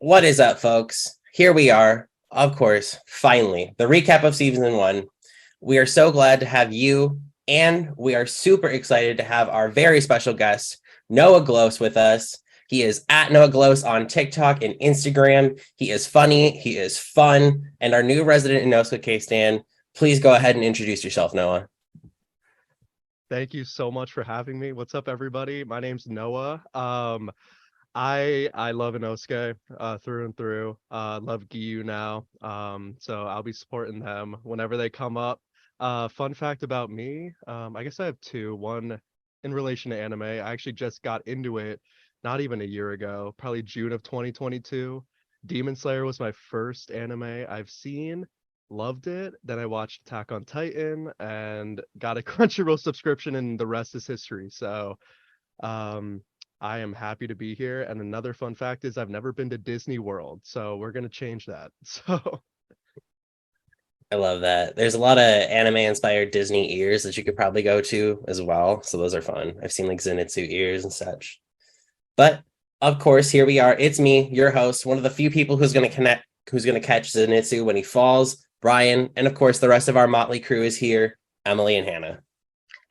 What is up, folks? Here we are, of course, finally, the recap of season one. We are so glad to have you, and we are super excited to have our very special guest, Noah Gloss, with us. He is at Noah Gloss on TikTok and Instagram. He is funny, he is fun, and our new resident in Inosuka K-Stan. Please go ahead and introduce yourself, Noah. Thank you so much for having me. What's up, everybody? My name's Noah. I love Inosuke through and through. Love Giyu now. So I'll be supporting them whenever they come up. Fun fact about me, I guess I have two. One in relation to anime. I actually just got into it not even a year ago, probably June of 2022. Demon Slayer was my first anime I've seen. Loved it. Then I watched Attack on Titan and got a Crunchyroll subscription, and the rest is history. So I am happy to be here. And another fun fact is I've never been to Disney World, so we're gonna change that. So I love that. There's a lot of anime inspired Disney ears that you could probably go to as well. So those are fun. I've seen like Zenitsu ears and such. But of course, here we are. It's me, your host, one of the few people who's going to catch Zenitsu when he falls, Brian, and of course, the rest of our motley crew is here, Emily and Hannah.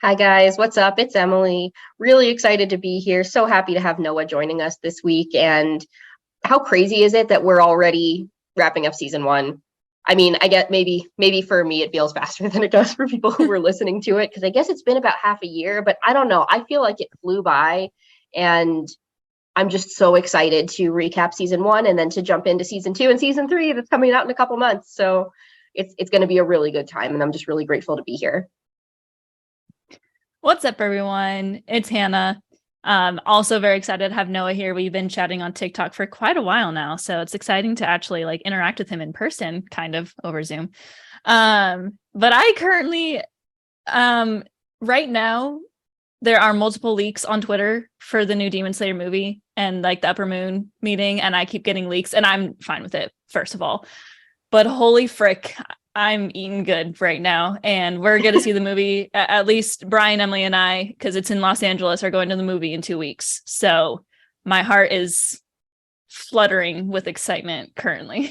Hi guys, what's up? It's Emily. Really excited to be here. So happy to have Noah joining us this week. And how crazy is it that we're already wrapping up season one? I mean, I get maybe for me it feels faster than it does for people who were listening to it, because I guess it's been about half a year, but I don't know. I feel like it flew by, and I'm just so excited to recap season one and then to jump into season two and season three that's coming out in a couple months. So it's going to be a really good time, and I'm just really grateful to be here. What's up, everyone? It's Hannah. Also very excited to have Noah here. We've been chatting on TikTok for quite a while now, so it's exciting to actually like interact with him in person, kind of over Zoom. But I currently, right now, there are multiple leaks on Twitter for the new Demon Slayer movie and like the Upper Moon meeting, and I keep getting leaks, and I'm fine with it, first of all. But holy frick, I'm eating good right now, and we're going to see the movie. At least Brian, Emily, and I, because it's in Los Angeles, are going to the movie in 2 weeks. So my heart is fluttering with excitement currently.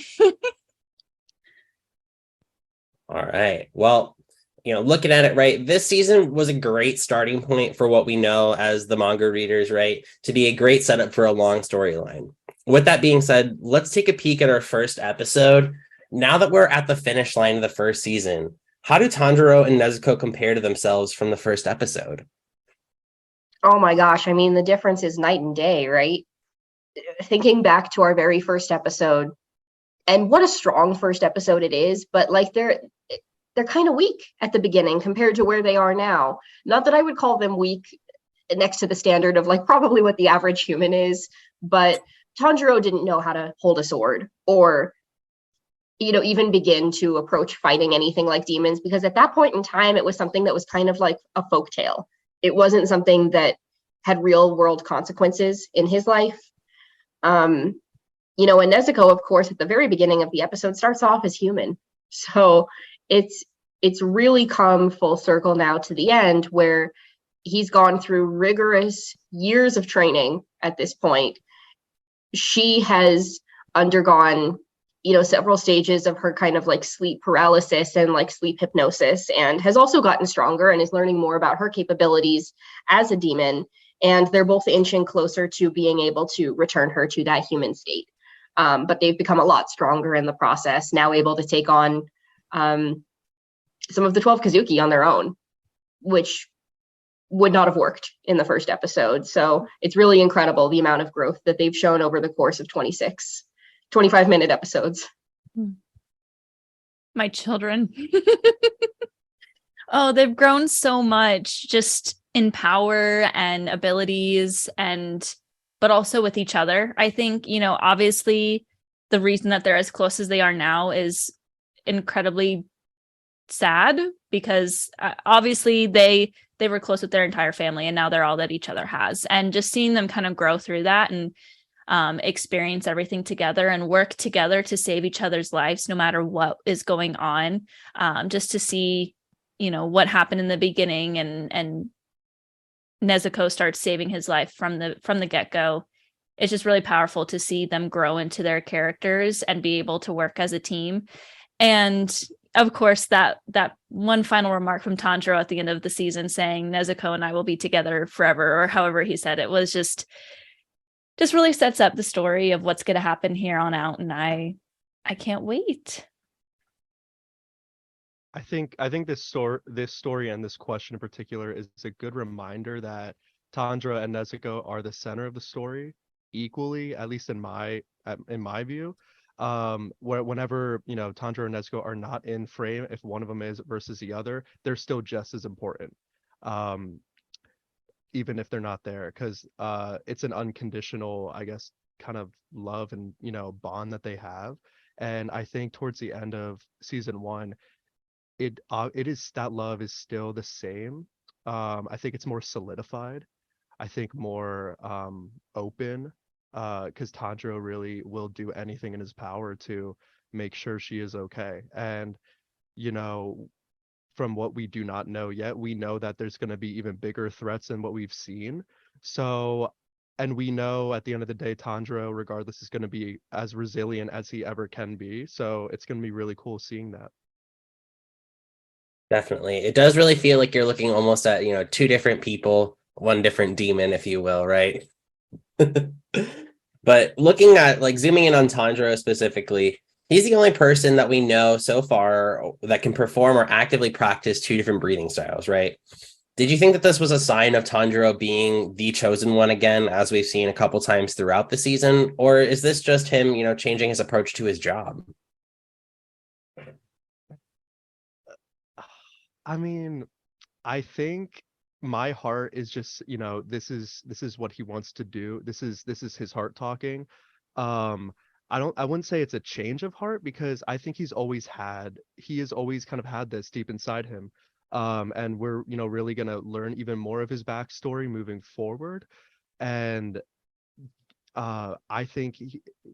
All right. Well, looking at it, right, this season was a great starting point for what we know as the manga readers, right, to be a great setup for a long storyline. With that being said, let's take a peek at our first episode. Now that we're at the finish line of the first season, how do Tanjiro and Nezuko compare to themselves from the first episode? Oh my gosh, I mean, the difference is night and day, right? Thinking back to our very first episode, and what a strong first episode it is, but like they're kind of weak at the beginning compared to where they are now. Not that I would call them weak next to the standard of like probably what the average human is, but Tanjiro didn't know how to hold a sword or even begin to approach fighting anything like demons, because at that point in time, it was something that was kind of like a folk tale. It wasn't something that had real world consequences in his life. And Nezuko, of course, at the very beginning of the episode starts off as human. So it's really come full circle now to the end, where he's gone through rigorous years of training at this point. She has undergone several stages of her kind of like sleep paralysis and like sleep hypnosis, and has also gotten stronger and is learning more about her capabilities as a demon. And they're both inching closer to being able to return her to that human state. But they've become a lot stronger in the process, now able to take on some of the 12 Kazuki on their own, which would not have worked in the first episode. So it's really incredible the amount of growth that they've shown over the course of 25-minute episodes. My children. Oh, they've grown so much just in power and abilities, but also with each other. I think, obviously the reason that they're as close as they are now is incredibly sad, because obviously they were close with their entire family, and now they're all that each other has. And just seeing them kind of grow through that and experience everything together and work together to save each other's lives no matter what is going on, just to see what happened in the beginning, and Nezuko starts saving his life from the get-go. it's just really powerful to see them grow into their characters and be able to work as a team. And of course, that one final remark from Tanjiro at the end of the season saying Nezuko and I will be together forever, or however he said it, was just really sets up the story of what's going to happen here on out. And I can't wait. I think this story and this question in particular is a good reminder that Tanjiro and Nezuko are the center of the story equally, at least in my view. Whenever Tanjiro and Nezuko are not in frame, if one of them is versus the other, they're still just as important. Even if they're not there, because it's an unconditional, I guess, kind of love and bond that they have. And I think towards the end of season 1, it is that love is still the same. I think it's more solidified. I think more open, because Tanjiro really will do anything in his power to make sure she is okay. And from what we do not know yet, we know that there's going to be even bigger threats than what we've seen. So, and we know at the end of the day, Tanjiro, regardless, is going to be as resilient as he ever can be. So it's going to be really cool seeing that. Definitely. It does really feel like you're looking almost at, two different people, one different demon, if you will, right? But looking at, like, zooming in on Tanjiro specifically, he's the only person that we know so far that can perform or actively practice 2 different breathing styles, right? Did you think that this was a sign of Tanjiro being the chosen one again, as we've seen a couple times throughout the season? Or is this just him, changing his approach to his job? I mean, I think my heart is just, this is what he wants to do. This is his heart talking. I wouldn't say it's a change of heart, because I think he has always kind of had this deep inside him. And we're, really going to learn even more of his backstory moving forward. And I think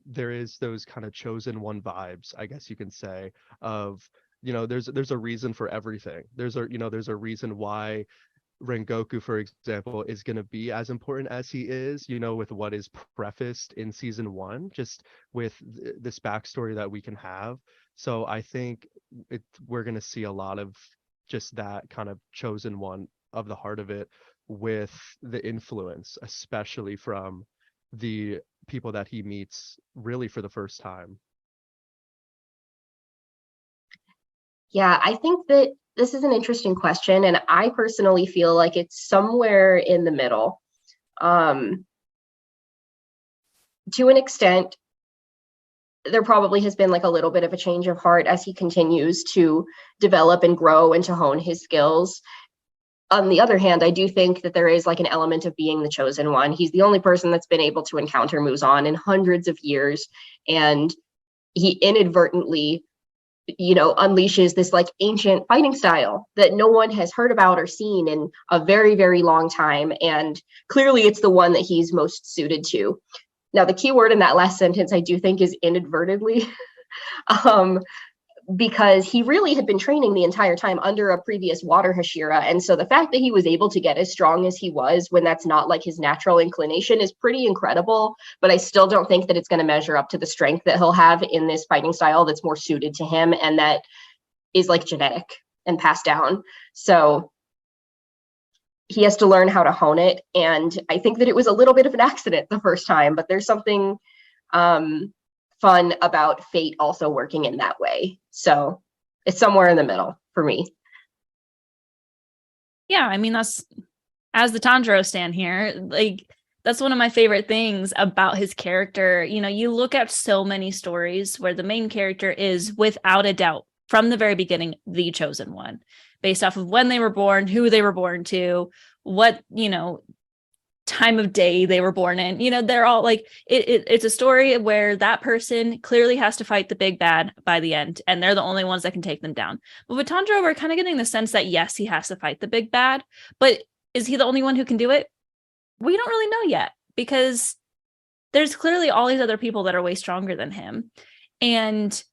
there is those kind of chosen one vibes, I guess you can say, of there's a reason for everything. There's a reason why Rengoku, for example, is going to be as important as he is, with what is prefaced in season 1, just with this backstory that we can have. So I think we're going to see a lot of just that kind of chosen one of the heart of it, with the influence, especially from the people that he meets really for the first time. Yeah, I think that this is an interesting question, and I personally feel like it's somewhere in the middle. To an extent, there probably has been like a little bit of a change of heart as he continues to develop and grow and to hone his skills. On the other hand, I do think that there is like an element of being the chosen one. He's the only person that's been able to encounter Muzan in hundreds of years, and he inadvertently unleashes this like ancient fighting style that no one has heard about or seen in a very, very long time. And clearly it's the one that he's most suited to. Now, the key word in that last sentence, I do think, is inadvertently, because he really had been training the entire time under a previous water Hashira. And so the fact that he was able to get as strong as he was when that's not like his natural inclination is pretty incredible. But I still don't think that it's going to measure up to the strength that he'll have in this fighting style that's more suited to him and that is like genetic and passed down. So he has to learn how to hone it. And I think that it was a little bit of an accident the first time, but there's something fun about fate also working in that way. So it's somewhere in the middle for me. Yeah, I mean, that's, as the Tanjiro stan here, like, that's one of my favorite things about his character. You look at so many stories where the main character is, without a doubt, from the very beginning, the chosen one, based off of when they were born, who they were born to, what, time of day they were born in. They're all like, it's a story where that person clearly has to fight the big bad by the end, and they're the only ones that can take them down. But with Tanjiro, we're kind of getting the sense that yes, he has to fight the big bad, but is he the only one who can do it? We don't really know yet, because there's clearly all these other people that are way stronger than him. And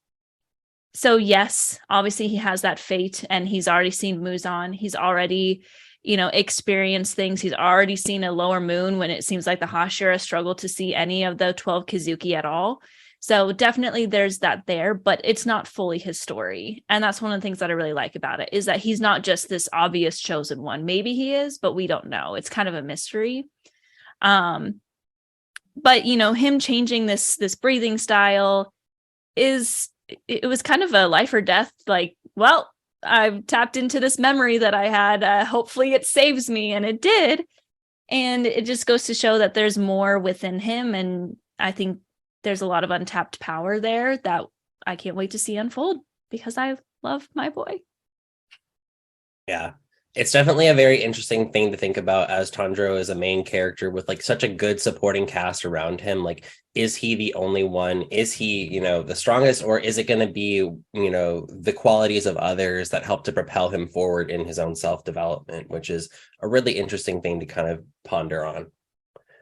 so yes, obviously he has that fate, and he's already seen Muzan. He's already experience things. He's already seen a lower moon when it seems like the Hashira struggle to see any of the 12 Kizuki at all. So definitely there's that there, but it's not fully his story. And that's one of the things that I really like about it, is that he's not just this obvious chosen one. Maybe he is, but we don't know. It's kind of a mystery. But him changing this breathing style it was kind of a life or death, like, well, I've tapped into this memory that I had. Hopefully it saves me. And it did. And it just goes to show that there's more within him. And I think there's a lot of untapped power there that I can't wait to see unfold, because I love my boy. Yeah. It's definitely a very interesting thing to think about, as Tanjiro is a main character with like such a good supporting cast around him. Like, is he the only one? Is he, the strongest, or is it going to be, the qualities of others that help to propel him forward in his own self-development, which is a really interesting thing to kind of ponder on.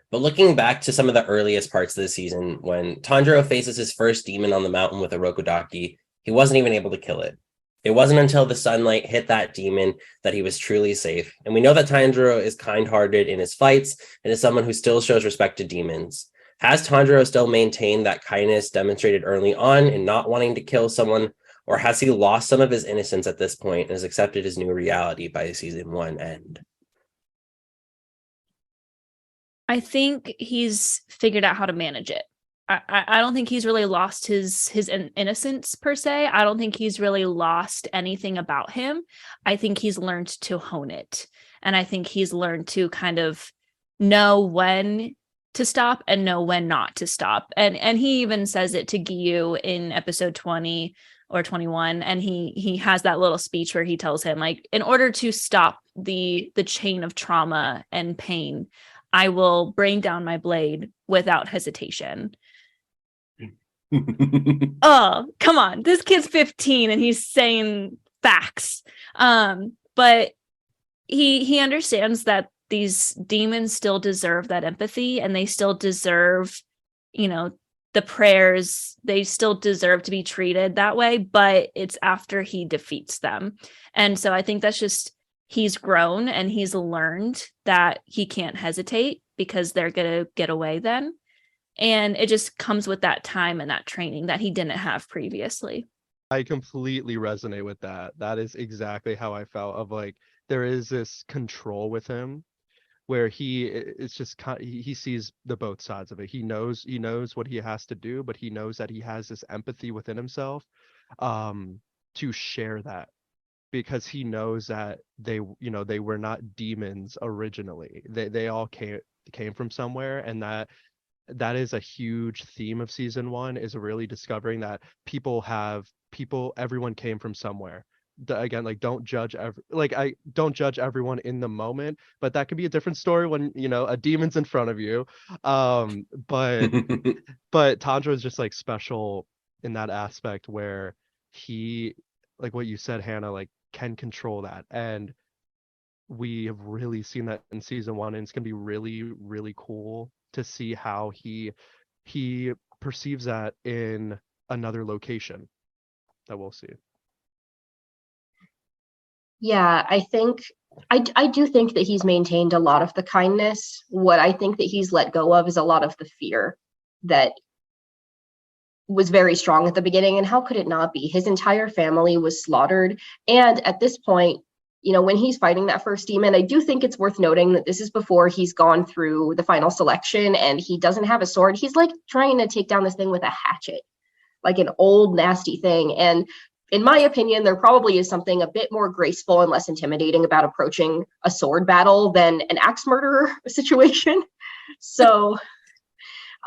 But looking back to some of the earliest parts of the season, when Tanjiro faces his first demon on the mountain with a Rokodaki, he wasn't even able to kill it. It wasn't until the sunlight hit that demon that he was truly safe. And we know that Tanjiro is kind-hearted in his fights and is someone who still shows respect to demons. Has Tanjiro still maintained that kindness demonstrated early on in not wanting to kill someone, or has he lost some of his innocence at this point and has accepted his new reality by season 1 end? I think he's figured out how to manage it. I don't think he's really lost his innocence per se. I don't think he's really lost anything about him. I think he's learned to hone it. And I think he's learned to kind of know when to stop and know when not to stop. And he even says it to Giyu in episode 20 or 21. And he has that little speech where he tells him, like, in order to stop the chain of trauma and pain, I will bring down my blade without hesitation. Oh, come on. This kid's 15 and he's saying facts. But he understands that these demons still deserve that empathy, and they still deserve, the prayers. They still deserve to be treated that way, but it's after he defeats them. And so I think that's just, he's grown and he's learned that he can't hesitate, because they're going to get away then. And it just comes with that time and that training that he didn't have previously. I completely resonate with that. That is exactly how I felt, of like, there is this control with him where it's just he sees the both sides of it. He knows what he has to do, but he knows that he has this empathy within himself to share that, because he knows that they were not demons originally. They all came from somewhere, and that is a huge theme of season 1, is really discovering that everyone came from somewhere. Again, like, don't judge everyone in the moment, but that could be a different story when a demon's in front of you. But Tanjiro is just like special in that aspect, where he, like what you said, Hannah, like, can control that. And we have really seen that in season 1, and it's gonna be really, really cool to see how he perceives that in another location that we'll see. Yeah, I think I do think that he's maintained a lot of the kindness. What I think that he's let go of is a lot of the fear that was very strong at the beginning. And how could it not be? His entire family was slaughtered. And at this point, when he's fighting that first demon, I do think it's worth noting that this is before he's gone through the final selection, and he doesn't have a sword. He's like trying to take down this thing with a hatchet, like an old nasty thing. And in my opinion, there probably is something a bit more graceful and less intimidating about approaching a sword battle than an axe murderer situation. So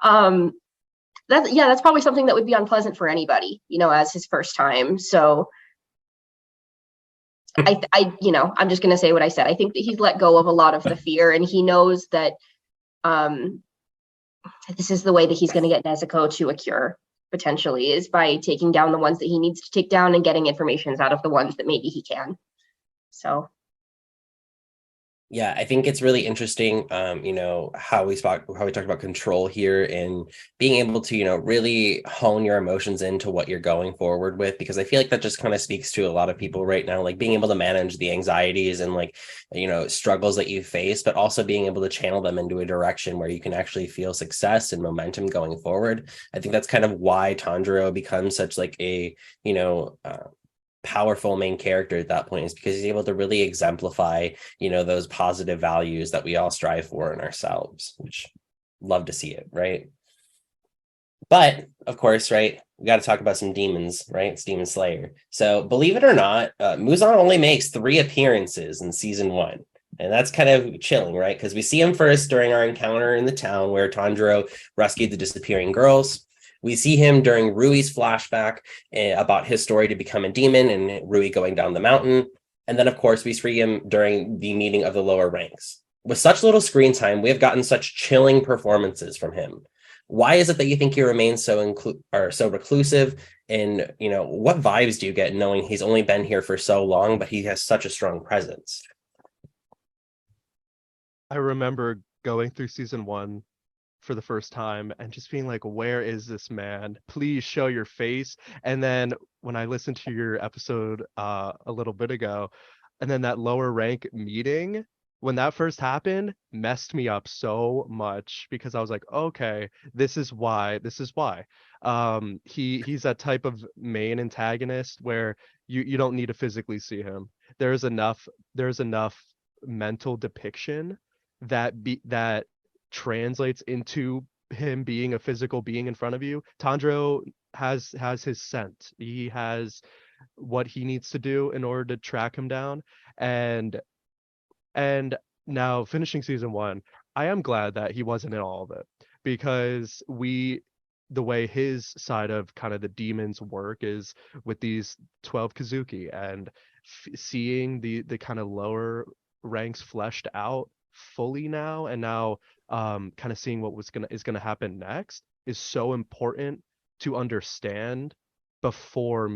that's probably something that would be unpleasant for anybody, as his first time. So I'm just going to say what I said. I think that he's let go of a lot of the fear, and he knows that this is the way that he's going to get Nezuko to a cure, potentially, is by taking down the ones that he needs to take down and getting information out of the ones that maybe he can. So Yeah, I think it's really interesting, how we talked about control here and being able to, really hone your emotions into what you're going forward with, because I feel like that just kind of speaks to a lot of people right now, like being able to manage the anxieties and like, struggles that you face, but also being able to channel them into a direction where you can actually feel success and momentum going forward. I think that's kind of why Tanjiro becomes such like a, powerful main character at that point, is because he's able to really exemplify those positive values that we all strive for in ourselves, which love to see it, right? But of course, right, we got to talk about some demons, right? It's Demon Slayer. So believe it or not, Muzan only makes 3 appearances in season 1. And that's kind of chilling, right? Because we see him first during our encounter in the town where Tanjiro rescued the disappearing girls. We see him during Rui's flashback about his story to become a demon and Rui going down the mountain. And then, of course, we see him during the meeting of the lower ranks. With such little screen time, we have gotten such chilling performances from him. Why is it that you think he remains so so reclusive? And what vibes do you get knowing he's only been here for so long, but he has such a strong presence? I remember going through season 1 for the first time and just being like, where is this man? Please show your face. And then when I listened to your episode a little bit ago, and then that lower rank meeting, when that first happened, messed me up so much, because I was like, okay, this is why. He's that type of main antagonist where you don't need to physically see him. There's enough mental depiction that translates into him being a physical being in front of you. Tanjiro has his scent. He has what he needs to do in order to track him down. And now finishing season 1, I am glad that he wasn't in all of it, because the way his side of kind of the demons work is with these 12 Kazuki, and seeing the kind of lower ranks fleshed out fully now, and now kind of seeing what is gonna happen next is so important to understand before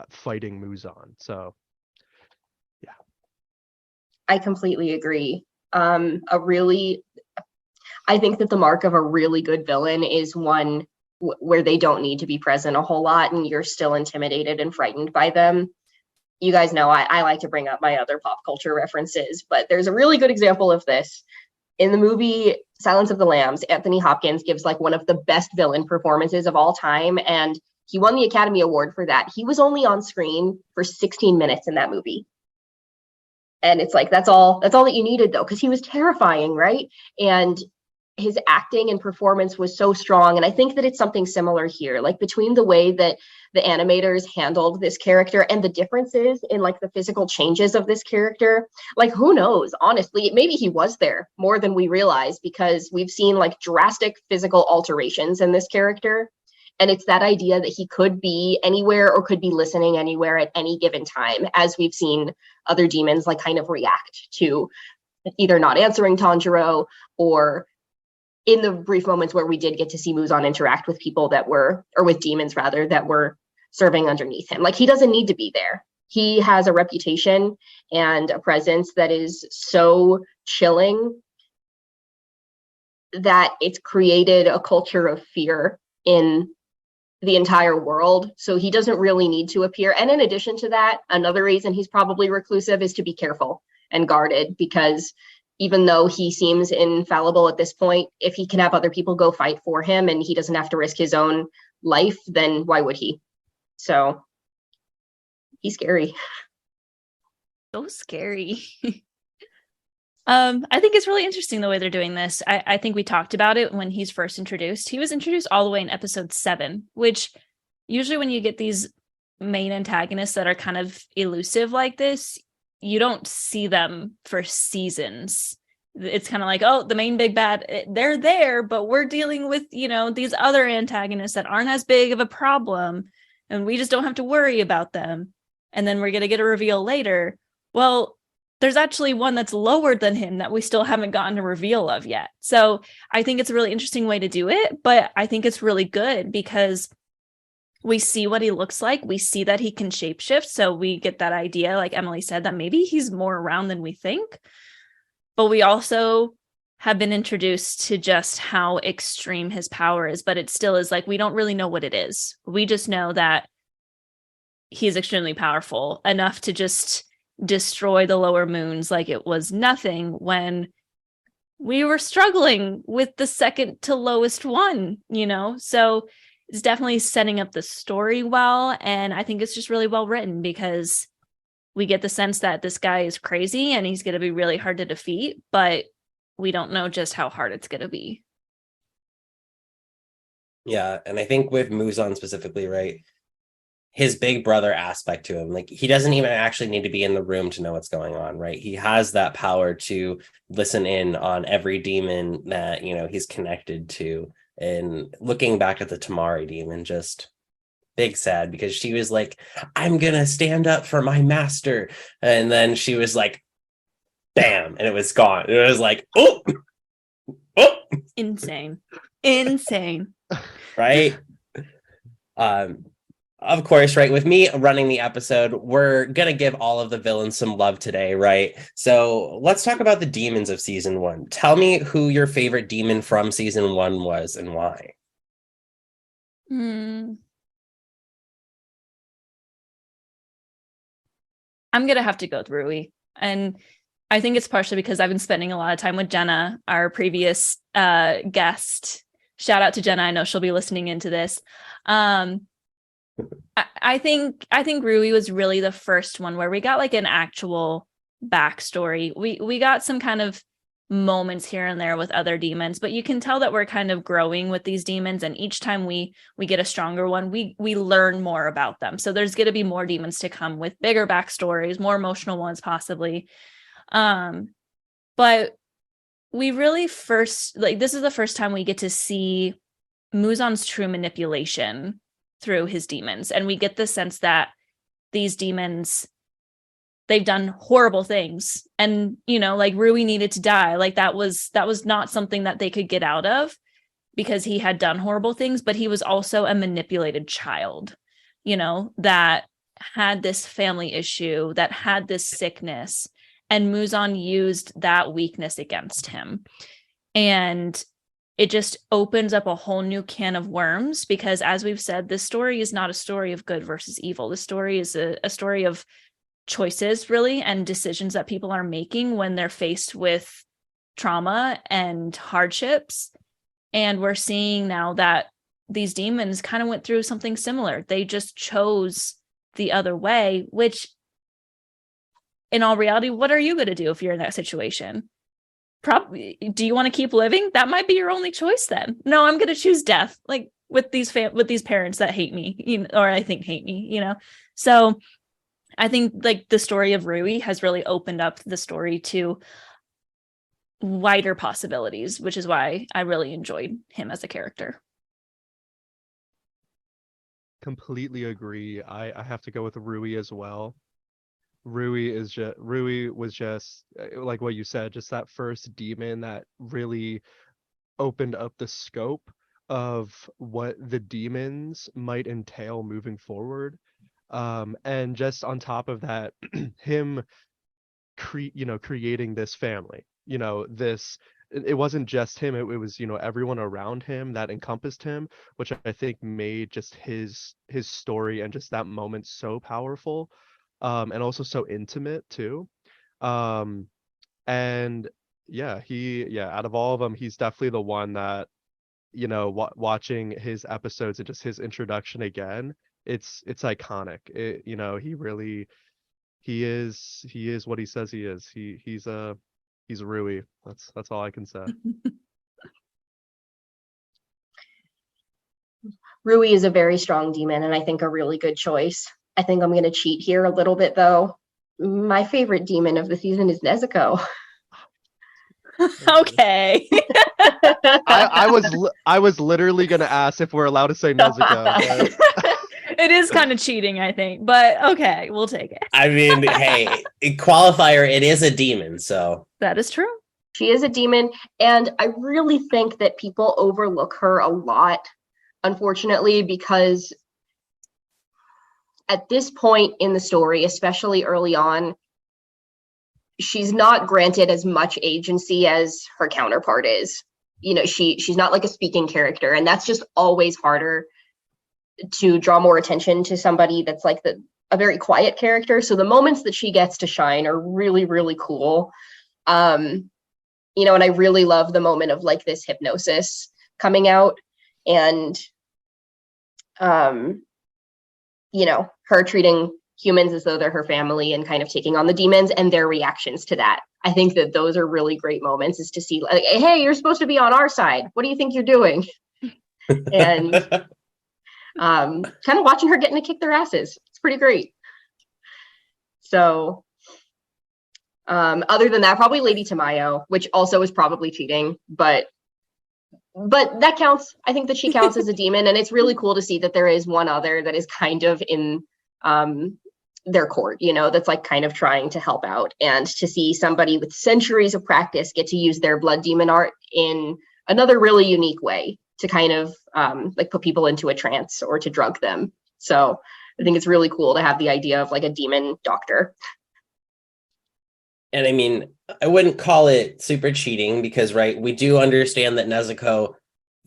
fighting Muzan. So yeah, I completely agree. I think that the mark of a really good villain is one where they don't need to be present a whole lot and you're still intimidated and frightened by them. You guys know I like to bring up my other pop culture references, but there's a really good example of this. In the movie Silence of the Lambs, Anthony Hopkins gives like one of the best villain performances of all time, and he won the Academy Award for that. He was only on screen for 16 minutes in that movie. And it's like, that's all that you needed, though, because he was terrifying, right? And his acting and performance was so strong. And I think that it's something similar here, like between the way that the animators handled this character and the differences in like the physical changes of this character. Like, who knows? Honestly, maybe he was there more than we realize, because we've seen like drastic physical alterations in this character. And it's that idea that he could be anywhere or could be listening anywhere at any given time, as we've seen other demons like kind of react to either not answering Tanjiro, or in the brief moments where we did get to see Muzan interact with people that were, or with demons rather, that were serving underneath him. Like, he doesn't need to be there. He has a reputation and a presence that is so chilling that it's created a culture of fear in the entire world. So he doesn't really need to appear. And in addition to that, another reason he's probably reclusive is to be careful and guarded, because even though he seems infallible at this point, if he can have other people go fight for him and he doesn't have to risk his own life, then why would he? So he's scary. So scary. I think it's really interesting the way they're doing this. I think we talked about it when he's first introduced. He was introduced all the way in episode 7, which usually when you get these main antagonists that are kind of elusive like this, you don't see them for seasons. It's kind of like, oh, the main big bad, they're there, but we're dealing with, these other antagonists that aren't as big of a problem, and we just don't have to worry about them. And then we're going to get a reveal later. Well, there's actually one that's lower than him that we still haven't gotten a reveal of yet. So I think it's a really interesting way to do it, but I think it's really good because we see what he looks like. We see that he can shapeshift. So we get that idea, like Emily said, that maybe he's more around than we think. But we also have been introduced to just how extreme his power is. But it still is like, we don't really know what it is. We just know that he's extremely powerful, enough to just destroy the lower moons like it was nothing, when we were struggling with the second to lowest one, So it's definitely setting up the story well. And I think it's just really well written, because we get the sense that this guy is crazy and he's going to be really hard to defeat, but we don't know just how hard it's going to be. Yeah, and I think with Muzan specifically, right, his big brother aspect to him, like, he doesn't even actually need to be in the room to know what's going on, right? He has that power to listen in on every demon that, he's connected to. And looking back at the Tamari demon, just big sad, because she was like, I'm gonna stand up for my master, and then she was like, bam, and it was gone. It was like, oh, Insane. Right. Of course, right, with me running the episode, we're gonna give all of the villains some love today, right? So let's talk about the demons of season 1. Tell me who your favorite demon from season 1 was and why. I'm gonna have to go with Rui, and I think it's partially because I've been spending a lot of time with Jenna, our previous guest. Shout out to Jenna. I know she'll be listening into this. I think Rui was really the first one where we got like an actual backstory. We got some kind of moments here and there with other demons, but you can tell that we're kind of growing with these demons, and each time we get a stronger one, we learn more about them. So there's going to be more demons to come with bigger backstories, more emotional ones possibly. But we really this is the first time we get to see Muzan's true manipulation through his demons, and we get the sense that these demons, they've done horrible things, and like Rui needed to die. Like that was not something that they could get out of, because he had done horrible things, but he was also a manipulated child, that had this family issue, that had this sickness, and Muzan used that weakness against him. And it just opens up a whole new can of worms, because as we've said, this story is not a story of good versus evil. The story is a story of choices, really, and decisions that people are making when they're faced with trauma and hardships. And we're seeing now that these demons kind of went through something similar. They just chose the other way, which in all reality, what are you going to do if you're in that situation? Probably, do you want to keep living? That might be your only choice then. No, I'm going to choose death, like with these parents that hate me, or I think hate me, So I think like the story of Rui has really opened up the story to wider possibilities, which is why I really enjoyed him as a character. Completely agree. I have to go with Rui as well. Rui was just like what you said, just that first demon that really opened up the scope of what the demons might entail moving forward. And just on top of that, him creating this family, it wasn't just him, it was everyone around him that encompassed him, which I think made just his story and just that moment so powerful. And also so intimate too. And out of all of them, he's definitely the one that, watching his episodes and just his introduction again, it's iconic. He is what he says he is. He's Rui. That's all I can say. Rui is a very strong demon, and I think a really good choice. I think I'm going to cheat here a little bit, though. My favorite demon of the season is Nezuko. Okay. I was literally going to ask if we're allowed to say Nezuko. It is kind of cheating, I think, but okay, we'll take it. I mean, hey, qualifier, it is a demon, so. That is true. She is a demon, and I really think that people overlook her a lot, unfortunately, because at this point in the story, especially early on, she's not granted as much agency as her counterpart is. You know, she's not like a speaking character, and that's just always harder to draw more attention to somebody that's like a very quiet character. So the moments that she gets to shine are really, really cool. You know, and I really love the moment of like this hypnosis coming out, and you know, her treating humans as though they're her family and kind of taking on the demons and their reactions to that. I think that those are really great moments, is to see like, hey, you're supposed to be on our side. What do you think you're doing? And kind of watching her getting to kick their asses. It's pretty great. So other than that, probably Lady Tamayo, which also is probably cheating, but that counts. I think that she counts as a demon, and it's really cool to see that there is one other that is kind of in their court, you know, that's like kind of trying to help out, and to see somebody with centuries of practice get to use their blood demon art in another really unique way to kind of like put people into a trance or to drug them. So I think it's really cool to have the idea of like a demon doctor. And I mean, I wouldn't call it super cheating because, right, we do understand that Nezuko,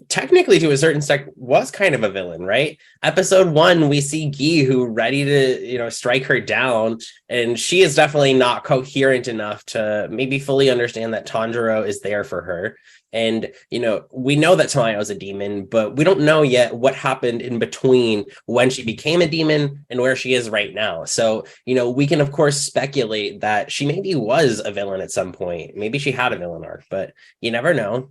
technically to a certain extent, was kind of a villain, right? Episode 1, we see Gi ready to, you know, strike her down, and she is definitely not coherent enough to maybe fully understand that Tanjiro is there for her. And, you know, we know that Tamayo is a demon, but we don't know yet what happened in between when she became a demon and where she is right now. So, you know, we can, of course, speculate that she maybe was a villain at some point. Maybe she had a villain arc, but you never know.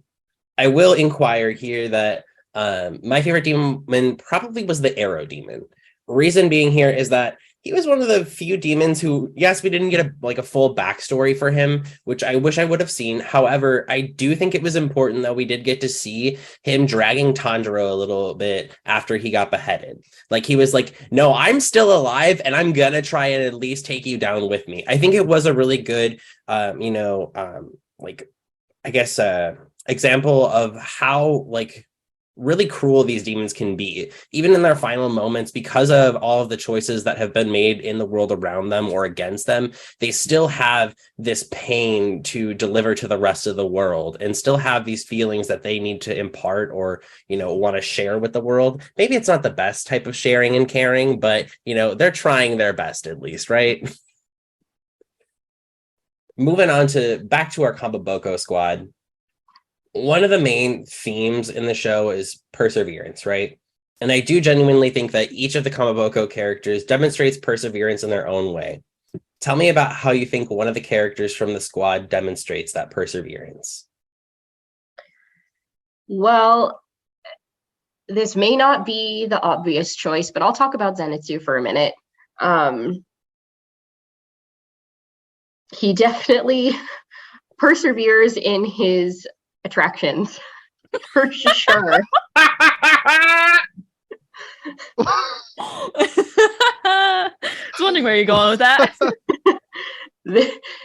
I will inquire here that my favorite demon probably was the Arrow Demon. Reason being here is that he was one of the few demons who, yes, we didn't get a full backstory for him, which I wish I would have seen. However, I do think it was important that we did get to see him dragging Tanjiro a little bit after he got beheaded. Like, he was like, no, I'm still alive and I'm gonna try and at least take you down with me. I think it was a really good, example of how really cruel these demons can be, even in their final moments, because of all of the choices that have been made in the world around them or against them. They still have this pain to deliver to the rest of the world, and still have these feelings that they need to impart or, you know, want to share with the world. Maybe it's not the best type of sharing and caring, but, you know, they're trying their best at least, right? Moving on to back to our Kamaboko squad. One of the main themes in the show is perseverance, right? And I do genuinely think that each of the Kamaboko characters demonstrates perseverance in their own way. Tell me about how you think one of the characters from the squad demonstrates that perseverance. Well, this may not be the obvious choice, but I'll talk about Zenitsu for a minute. He definitely perseveres in his attractions, for sure. I was wondering where you're going with that.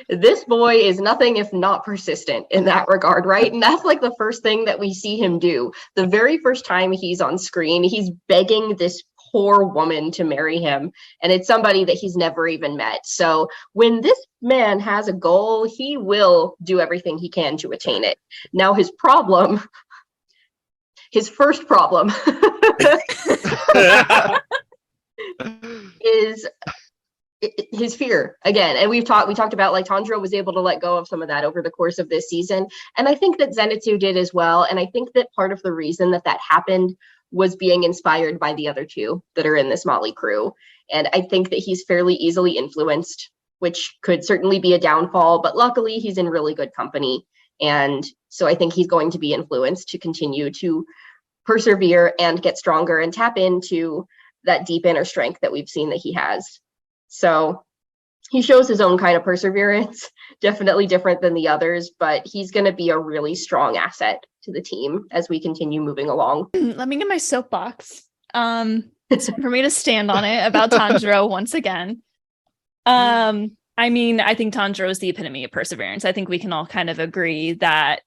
This boy is nothing if not persistent in that regard, right? And that's like the first thing that we see him do. The very first time he's on screen, he's begging this poor woman to marry him, and it's somebody that he's never even met. So when this man has a goal, he will do everything he can to attain it. Now his first problem is his fear again. And we talked about, like, Tanjiro was able to let go of some of that over the course of this season, and I think that Zenitsu did as well. And I think that part of the reason that happened was being inspired by the other two that are in this Molly crew. And I think that he's fairly easily influenced, which could certainly be a downfall, but luckily he's in really good company. And so I think he's going to be influenced to continue to persevere and get stronger and tap into that deep inner strength that we've seen that he has. So he shows his own kind of perseverance, definitely different than the others, but he's going to be a really strong asset to the team as we continue moving along. Let me get my soapbox. It's time for me to stand on it about Tanjiro once again. I mean, I think Tanjiro is the epitome of perseverance. I think we can all kind of agree that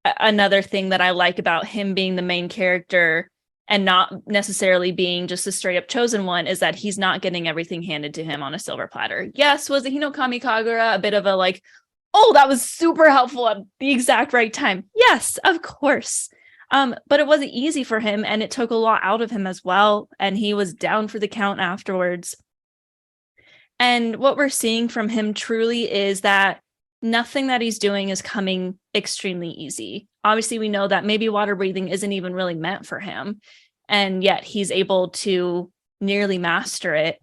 another thing that I like about him being the main character and not necessarily being just a straight up chosen one is that he's not getting everything handed to him on a silver platter. Yes, was the Hinokami Kagura a bit of a like, oh, that was super helpful at the exact right time? Yes, of course. But it wasn't easy for him, and it took a lot out of him as well. And he was down for the count afterwards. And what we're seeing from him truly is that nothing that he's doing is coming extremely easy. Obviously, we know that maybe water breathing isn't even really meant for him, and yet he's able to nearly master it.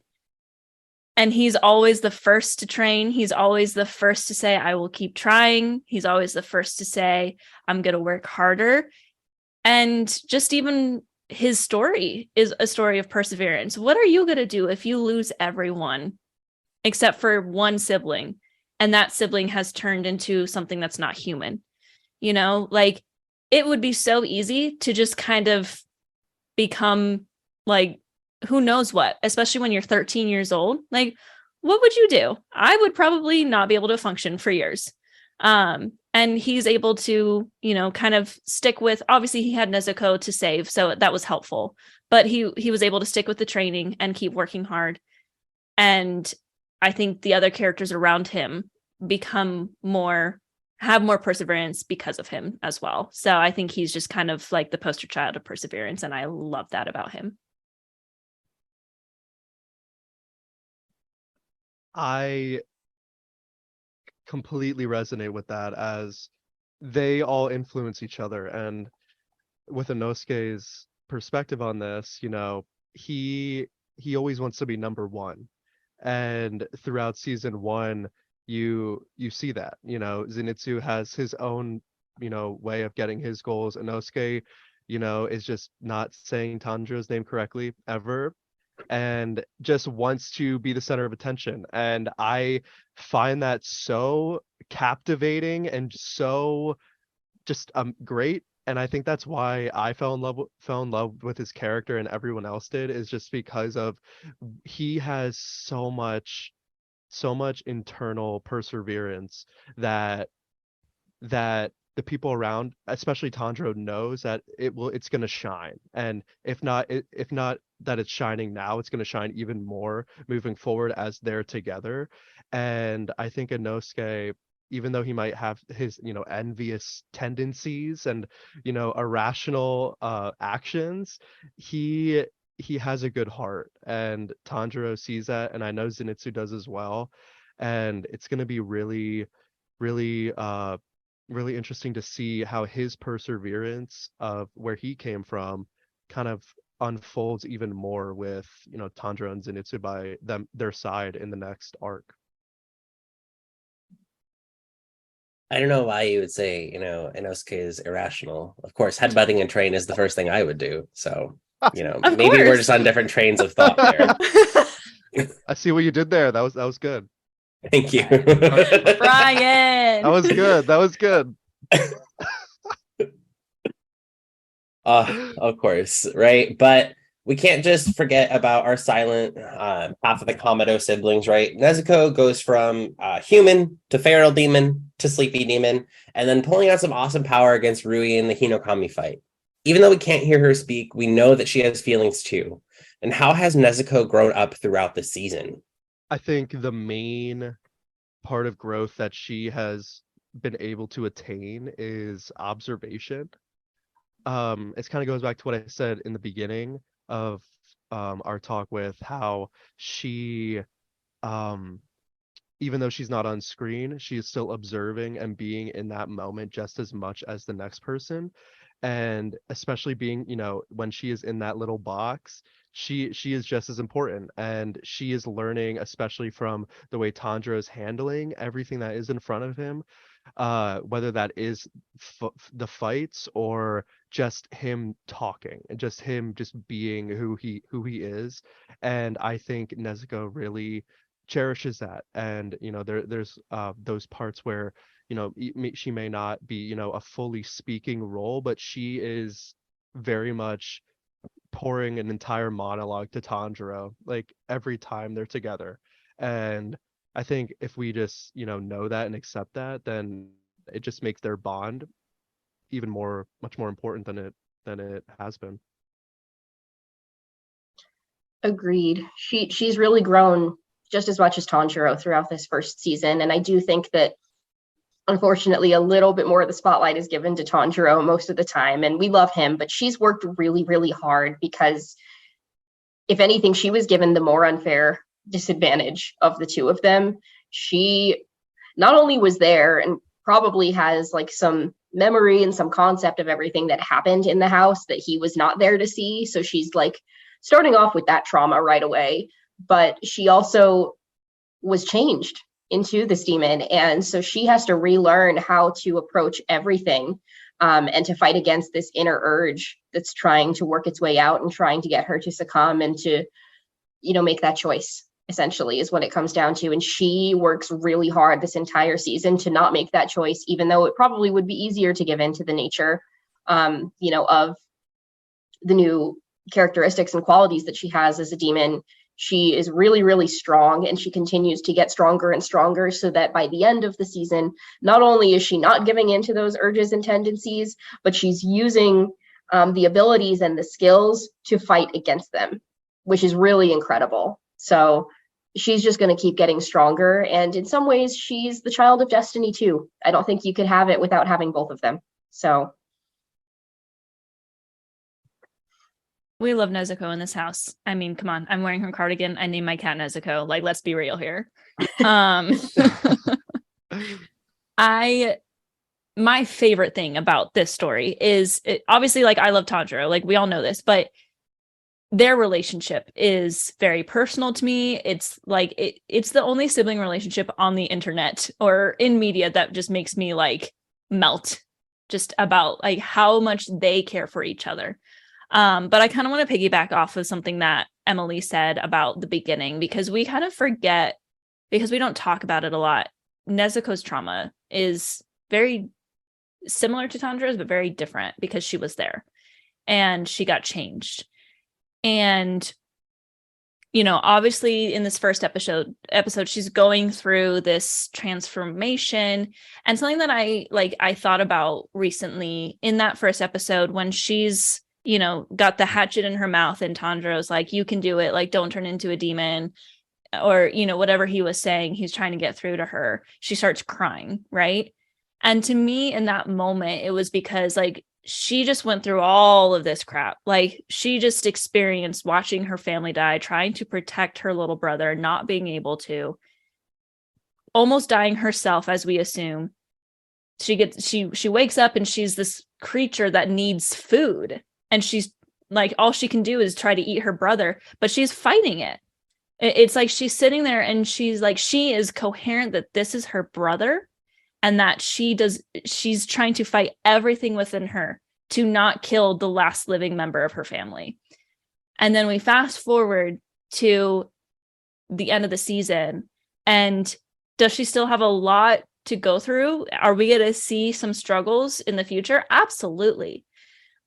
And he's always the first to train. He's always the first to say, I will keep trying. He's always the first to say, I'm going to work harder. And just even his story is a story of perseverance. What are you going to do if you lose everyone except for one sibling, and that sibling has turned into something that's not human? You know, like, it would be so easy to just kind of become like, who knows what, especially when you're 13 years old. Like, what would you do? I would probably not be able to function for years. And he's able to, you know, kind of stick with, obviously he had Nezuko to save, so that was helpful, but he was able to stick with the training and keep working hard. And I think the other characters around him have more perseverance because of him as well. So I think he's just kind of like the poster child of perseverance, and I love that about him. I completely resonate with that, as they all influence each other. And with Inosuke's perspective on this, you know, he always wants to be number one. And throughout season 1, you see that, you know, Zenitsu has his own, you know, way of getting his goals. Inosuke, you know, is just not saying Tanjiro's name correctly ever, and just wants to be the center of attention. And I find that so captivating and so just great. And I think that's why I fell in love with his character, and everyone else did, is just because of he has so much internal perseverance that the people around, especially Tanjiro, knows that it's going to shine. And if not that it's shining now, it's going to shine even more moving forward as they're together. And I think Inosuke, even though he might have his, you know, envious tendencies and, you know, irrational actions, he has a good heart, and Tanjiro sees that, and I know Zenitsu does as well. And it's going to be really, really really interesting to see how his perseverance of where he came from kind of unfolds even more with, you know, Tanjiro and Zenitsu by their side in the next arc. I don't know why you would say, you know, Inosuke is irrational. Of course, headbutting a train is the first thing I would do. So, you know, Of maybe we're course. just on different trains of thought there. I see what you did there. That was good. Thank you. Brian. That was good. That was good. Of course, right? But we can't just forget about our silent half of the Kamado siblings, right? Nezuko goes from human to feral demon to sleepy demon, and then pulling out some awesome power against Rui in the Hinokami fight. Even though we can't hear her speak, we know that she has feelings too. And how has Nezuko grown up throughout the season? I think the main part of growth that she has been able to attain is observation. It kind of goes back to what I said in the beginning of our talk, with how she, even though she's not on screen, she is still observing and being in that moment just as much as the next person. And especially being, you know, when she is in that little box, she is just as important, and she is learning, especially from the way Tanjiro is handling everything that is in front of him, whether that is the fights or just him talking and just him just being who he is. And I think Nezuko really cherishes that. And, you know, there's those parts where, you know, she may not be, you know, a fully speaking role, but she is very much pouring an entire monologue to Tanjiro, like, every time they're together. And I think if we just, you know that and accept that, then it just makes their bond even much more important than it has been. Agreed. She's really grown just as much as Tanjiro throughout this first season, and I do think that unfortunately a little bit more of the spotlight is given to Tanjiro most of the time, and we love him, but she's worked really, really hard because if anything, she was given the more unfair disadvantage of the two of them. She not only was there and probably has like some memory and some concept of everything that happened in the house that he was not there to see. So she's like starting off with that trauma right away, but she also was changed into this demon. And so she has to relearn how to approach everything, and to fight against this inner urge that's trying to work its way out and trying to get her to succumb and to, make that choice, essentially, is what it comes down to. And she works really hard this entire season to not make that choice, even though it probably would be easier to give in to the nature, of the new characteristics and qualities that she has as a demon. She is really, really strong, and she continues to get stronger and stronger, so that by the end of the season, not only is she not giving in to those urges and tendencies, but she's using the abilities and the skills to fight against them, which is really incredible. So she's just going to keep getting stronger. And in some ways, she's the child of destiny too. I don't think you could have it without having both of them. So We love Nezuko in this house. I mean, come on. I'm wearing her cardigan. I named my cat Nezuko. Like, let's be real here. My favorite thing about this story is obviously, like, I love Tanjiro. Like, we all know this, but their relationship is very personal to me. It's like it's the only sibling relationship on the internet or in media that just makes me like melt just about like how much they care for each other. But I kind of want to piggyback off of something that Emily said about the beginning, because we kind of forget, because we don't talk about it a lot. Nezuko's trauma is very similar to Tanjiro's, but very different because she was there and she got changed. And, obviously in this first episode, she's going through this transformation. And something that I thought about recently in that first episode, when she's, got the hatchet in her mouth and Tanjiro's like, you can do it. Like, don't turn into a demon, or, whatever he was saying, he's trying to get through to her. She starts crying. Right. And to me in that moment, it was because like, she just went through all of this crap. Like, she just experienced watching her family die, trying to protect her little brother, not being able to, almost dying herself, as we assume. She wakes up and she's this creature that needs food. And she's like, all she can do is try to eat her brother, but she's fighting it. It's like she's sitting there and she's like, she is coherent that this is her brother, and that she's trying to fight everything within her to not kill the last living member of her family. And then we fast forward to the end of the season, and does she still have a lot to go through? Are we going to see some struggles in the future? Absolutely.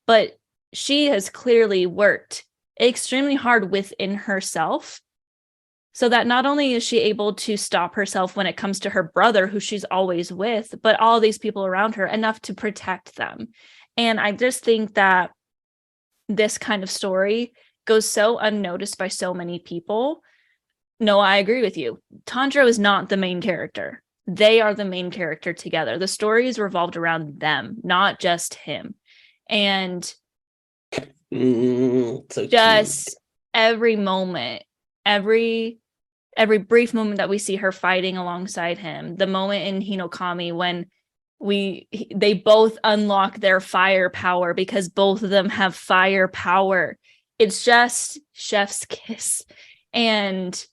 But she has clearly worked extremely hard within herself, so that not only is she able to stop herself when it comes to her brother, who she's always with, but all these people around her, enough to protect them. And I just think that this kind of story goes so unnoticed by so many people. No, I agree with you. Tanjiro is not the main character. They are the main character together. The story is revolved around them, not just him. And so just cute. every moment, every brief moment that we see her fighting alongside him, the moment in Hinokami when they both unlock their fire power, because both of them have fire power. It's just chef's kiss. And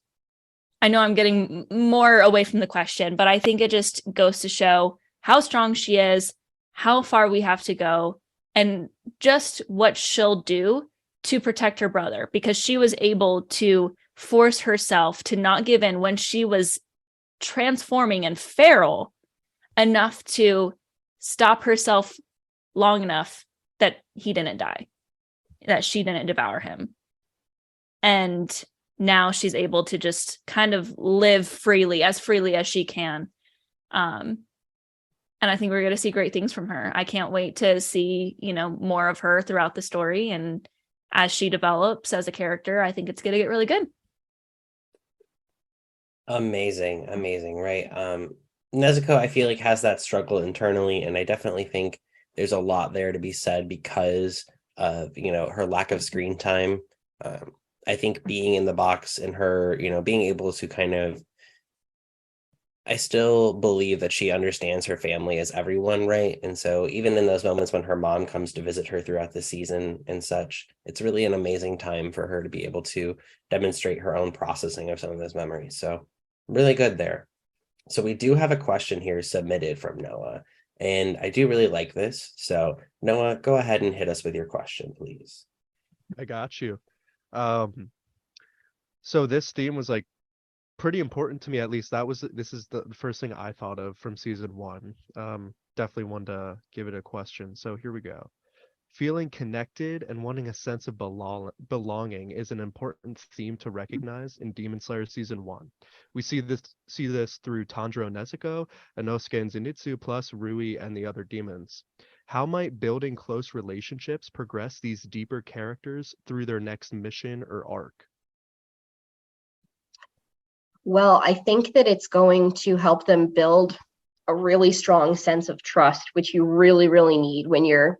I know I'm getting more away from the question, but I think it just goes to show how strong she is, how far we have to go, and just what she'll do to protect her brother, because she was able to force herself to not give in when she was transforming and feral enough to stop herself long enough that he didn't die, that she didn't devour him. And now she's able to just kind of live freely as she can. And I think we're going to see great things from her. I can't wait to see, more of her throughout the story. And as she develops as a character, I think it's going to get really good. Amazing, right? Nezuko, I feel like, has that struggle internally, and I definitely think there's a lot there to be said because of, her lack of screen time. I think being in the box and her, being able to kind of, I still believe that she understands her family as everyone, right? And so even in those moments when her mom comes to visit her throughout the season and such, it's really an amazing time for her to be able to demonstrate her own processing of some of those memories. So really good there. So we do have a question here submitted from Noah, and I do really like this. So Noah, go ahead and hit us with your question, please. I got you. So this theme was like pretty important to me, at least. This is the first thing I thought of from season 1. Definitely wanted to give it a question. So here we go. Feeling connected and wanting a sense of belonging is an important theme to recognize in Demon Slayer season 1. We see this through Tanjiro and Nezuko, Inosuke and Zenitsu, plus Rui and the other demons. How might building close relationships progress these deeper characters through their next mission or arc? Well, I think that it's going to help them build a really strong sense of trust, which you really, really need when you're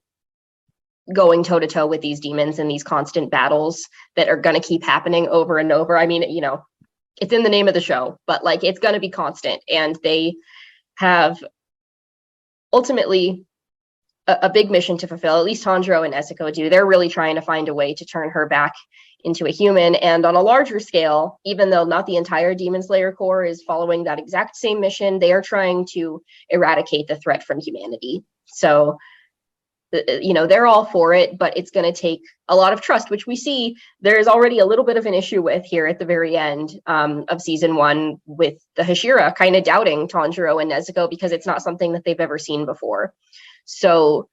going toe to toe with these demons and these constant battles that are going to keep happening over and over. I mean, it's in the name of the show, but like it's going to be constant. And they have ultimately a big mission to fulfill. At least Tanjiro and Nezuko do. They're really trying to find a way to turn her back into a human. And on a larger scale, even though not the entire Demon Slayer Corps is following that exact same mission, they are trying to eradicate the threat from humanity. So, they're all for it, but it's going to take a lot of trust, which we see there's already a little bit of an issue with here at the very end of season 1 with the Hashira kind of doubting Tanjiro and Nezuko because it's not something that they've ever seen before. So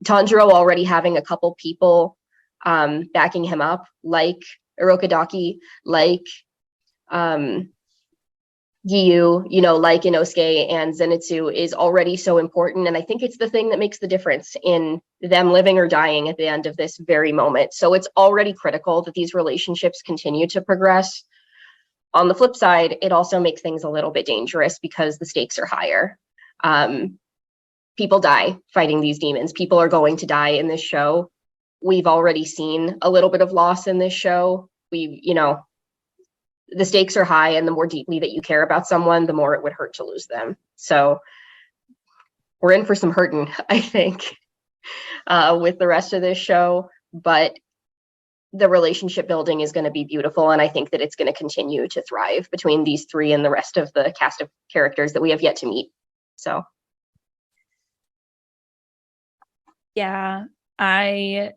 Tanjiro already having a couple people backing him up, like Urokodaki, like Giyu, like Inosuke and Zenitsu, is already so important. And I think it's the thing that makes the difference in them living or dying at the end of this very moment. So it's already critical that these relationships continue to progress. On the flip side, it also makes things a little bit dangerous because the stakes are higher. People die fighting these demons. People are going to die in this show. We've already seen a little bit of loss in this show. The stakes are high, and the more deeply that you care about someone, the more it would hurt to lose them. So we're in for some hurting, I think, with the rest of this show. But the relationship building is going to be beautiful, and I think that it's going to continue to thrive between these three and the rest of the cast of characters that we have yet to meet. So, yeah, I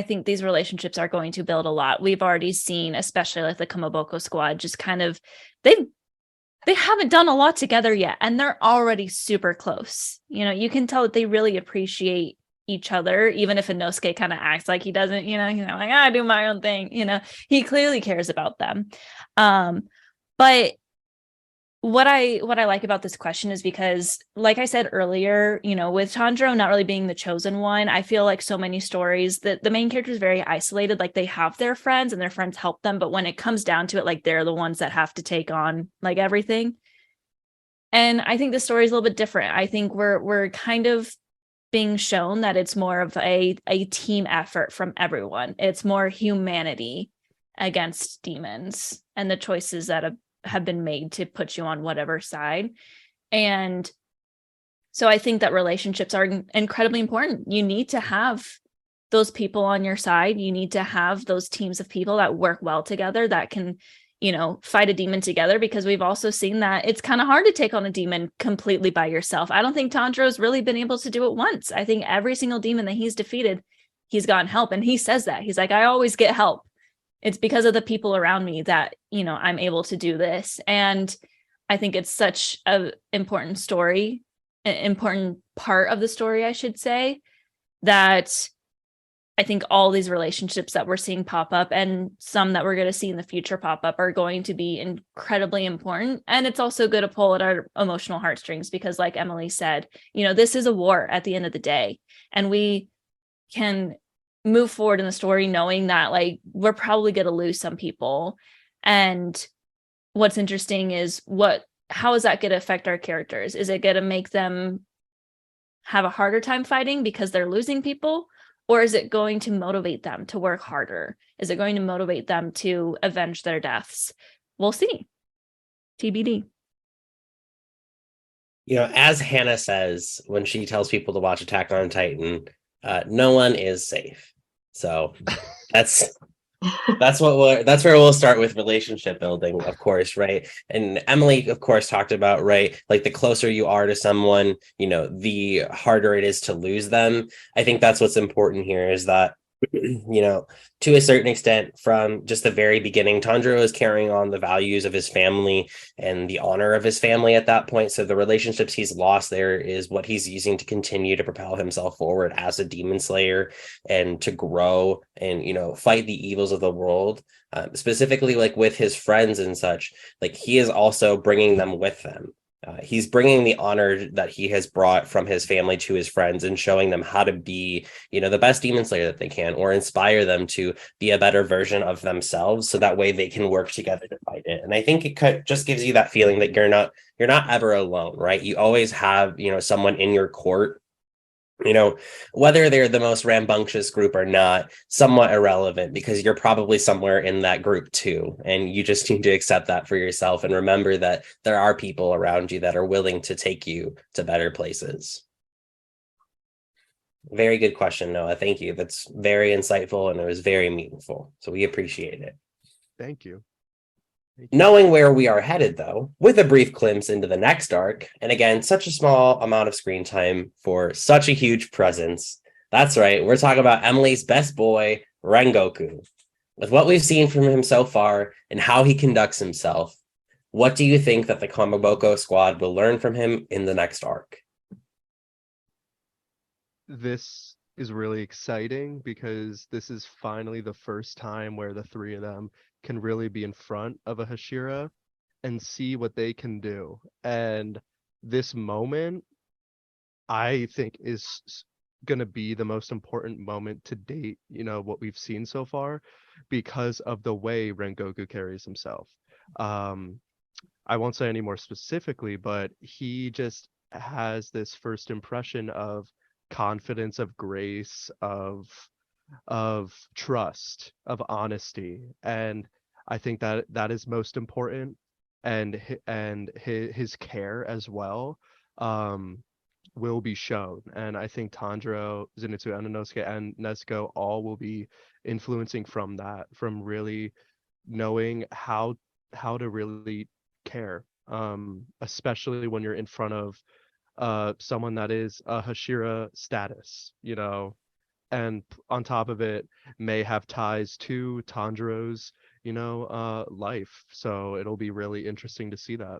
think these relationships are going to build a lot. We've already seen, especially like the Kamaboko squad, just kind of they haven't done a lot together yet, and they're already super close. You can tell that they really appreciate each other, even if Inosuke kind of acts like he doesn't. He's like, I do my own thing. He clearly cares about them. But what I like about this question is because, like I said earlier, with Tanjiro not really being the chosen one, I feel like so many stories that the main character is very isolated. Like they have their friends and their friends help them, but when it comes down to it, like they're the ones that have to take on like everything. And I think the story is a little bit different. I think we're kind of being shown that it's more of a team effort from everyone. It's more humanity against demons and the choices that have been made to put you on whatever side. And so I think that relationships are incredibly important. You need to have those people on your side. You need to have those teams of people that work well together, that can, fight a demon together, because we've also seen that it's kind of hard to take on a demon completely by yourself. I don't think Tanjiro's really been able to do it once. I think every single demon that he's defeated, he's gotten help. And he says that. He's like, I always get help. It's because of the people around me that, I'm able to do this. And I think it's such an important story, an important part of the story, I should say, that I think all these relationships that we're seeing pop up, and some that we're going to see in the future pop up, are going to be incredibly important. And it's also good to pull at our emotional heartstrings, because like Emily said, this is a war at the end of the day. And we can move forward in the story knowing that like we're probably going to lose some people. And what's interesting is how is that going to affect our characters? Is it going to make them have a harder time fighting because they're losing people? Or is it going to motivate them to work harder? Is it going to motivate them to avenge their deaths? We'll see. TBD. You know, as Hannah says when she tells people to watch Attack on Titan, no one is safe. So that's where we'll start with relationship building, of course, right? And Emily, of course, talked about, right, like the closer you are to someone, you know, the harder it is to lose them. I think that's what's important here is that, you know, to a certain extent, from just the very beginning, Tanjiro is carrying on the values of his family and the honor of his family at that point. So the relationships he's lost there is what he's using to continue to propel himself forward as a demon slayer and to grow and, you know, fight the evils of the world. Specifically, like with his friends and such, like he is also bringing them with them. He's bringing the honor that he has brought from his family to his friends and showing them how to be, you know, the best demon slayer that they can, or inspire them to be a better version of themselves. So that way they can work together to fight it. And I think it just gives you that feeling that you're not ever alone, right? You always have, you know, someone in your court, you know, whether they're the most rambunctious group or not, somewhat irrelevant, because you're probably somewhere in that group too. And you just need to accept that for yourself and remember that there are people around you that are willing to take you to better places. Very good question, Noah. Thank you. That's very insightful and it was very meaningful. So we appreciate it. Thank you. Knowing where we are headed, though, with a brief glimpse into the next arc, and again, such a small amount of screen time for such a huge presence. That's right, we're talking about Emily's best boy, Rengoku. With what we've seen from him so far and how he conducts himself, what do you think that the Kamaboko squad will learn from him in the next arc? This is really exciting because this is finally the first time where the three of them can really be in front of a Hashira and see what they can do. And this moment, I think, is going to be the most important moment to date, you know, what we've seen so far, because of the way Rengoku carries himself. I won't say any more specifically, but he just has this first impression of confidence, of grace, of trust, of honesty, and I think that is most important, and his care as well will be shown, and I think Tanjiro, Zenitsu, Ananosuke, and Nezuko all will be influencing from that, from really knowing how to really care, especially when you're in front of someone that is a Hashira status, you know, and on top of it may have ties to Tanjiro's, you know, life. So it'll be really interesting to see that.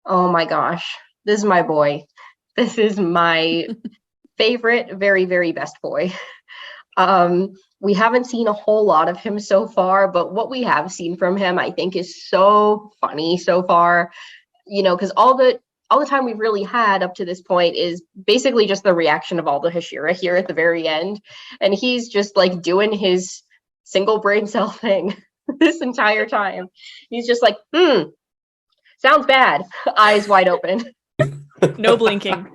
Oh my gosh, this is my boy. This is my favorite, very, very best boy. We haven't seen a whole lot of him so far, but what we have seen from him, I think, is so funny so far. You know, because all the time we've really had up to this point is basically just the reaction of all the Hashira here at the very end, and he's just like doing his single brain cell thing this entire time. He's just like, sounds bad, eyes wide open. No blinking.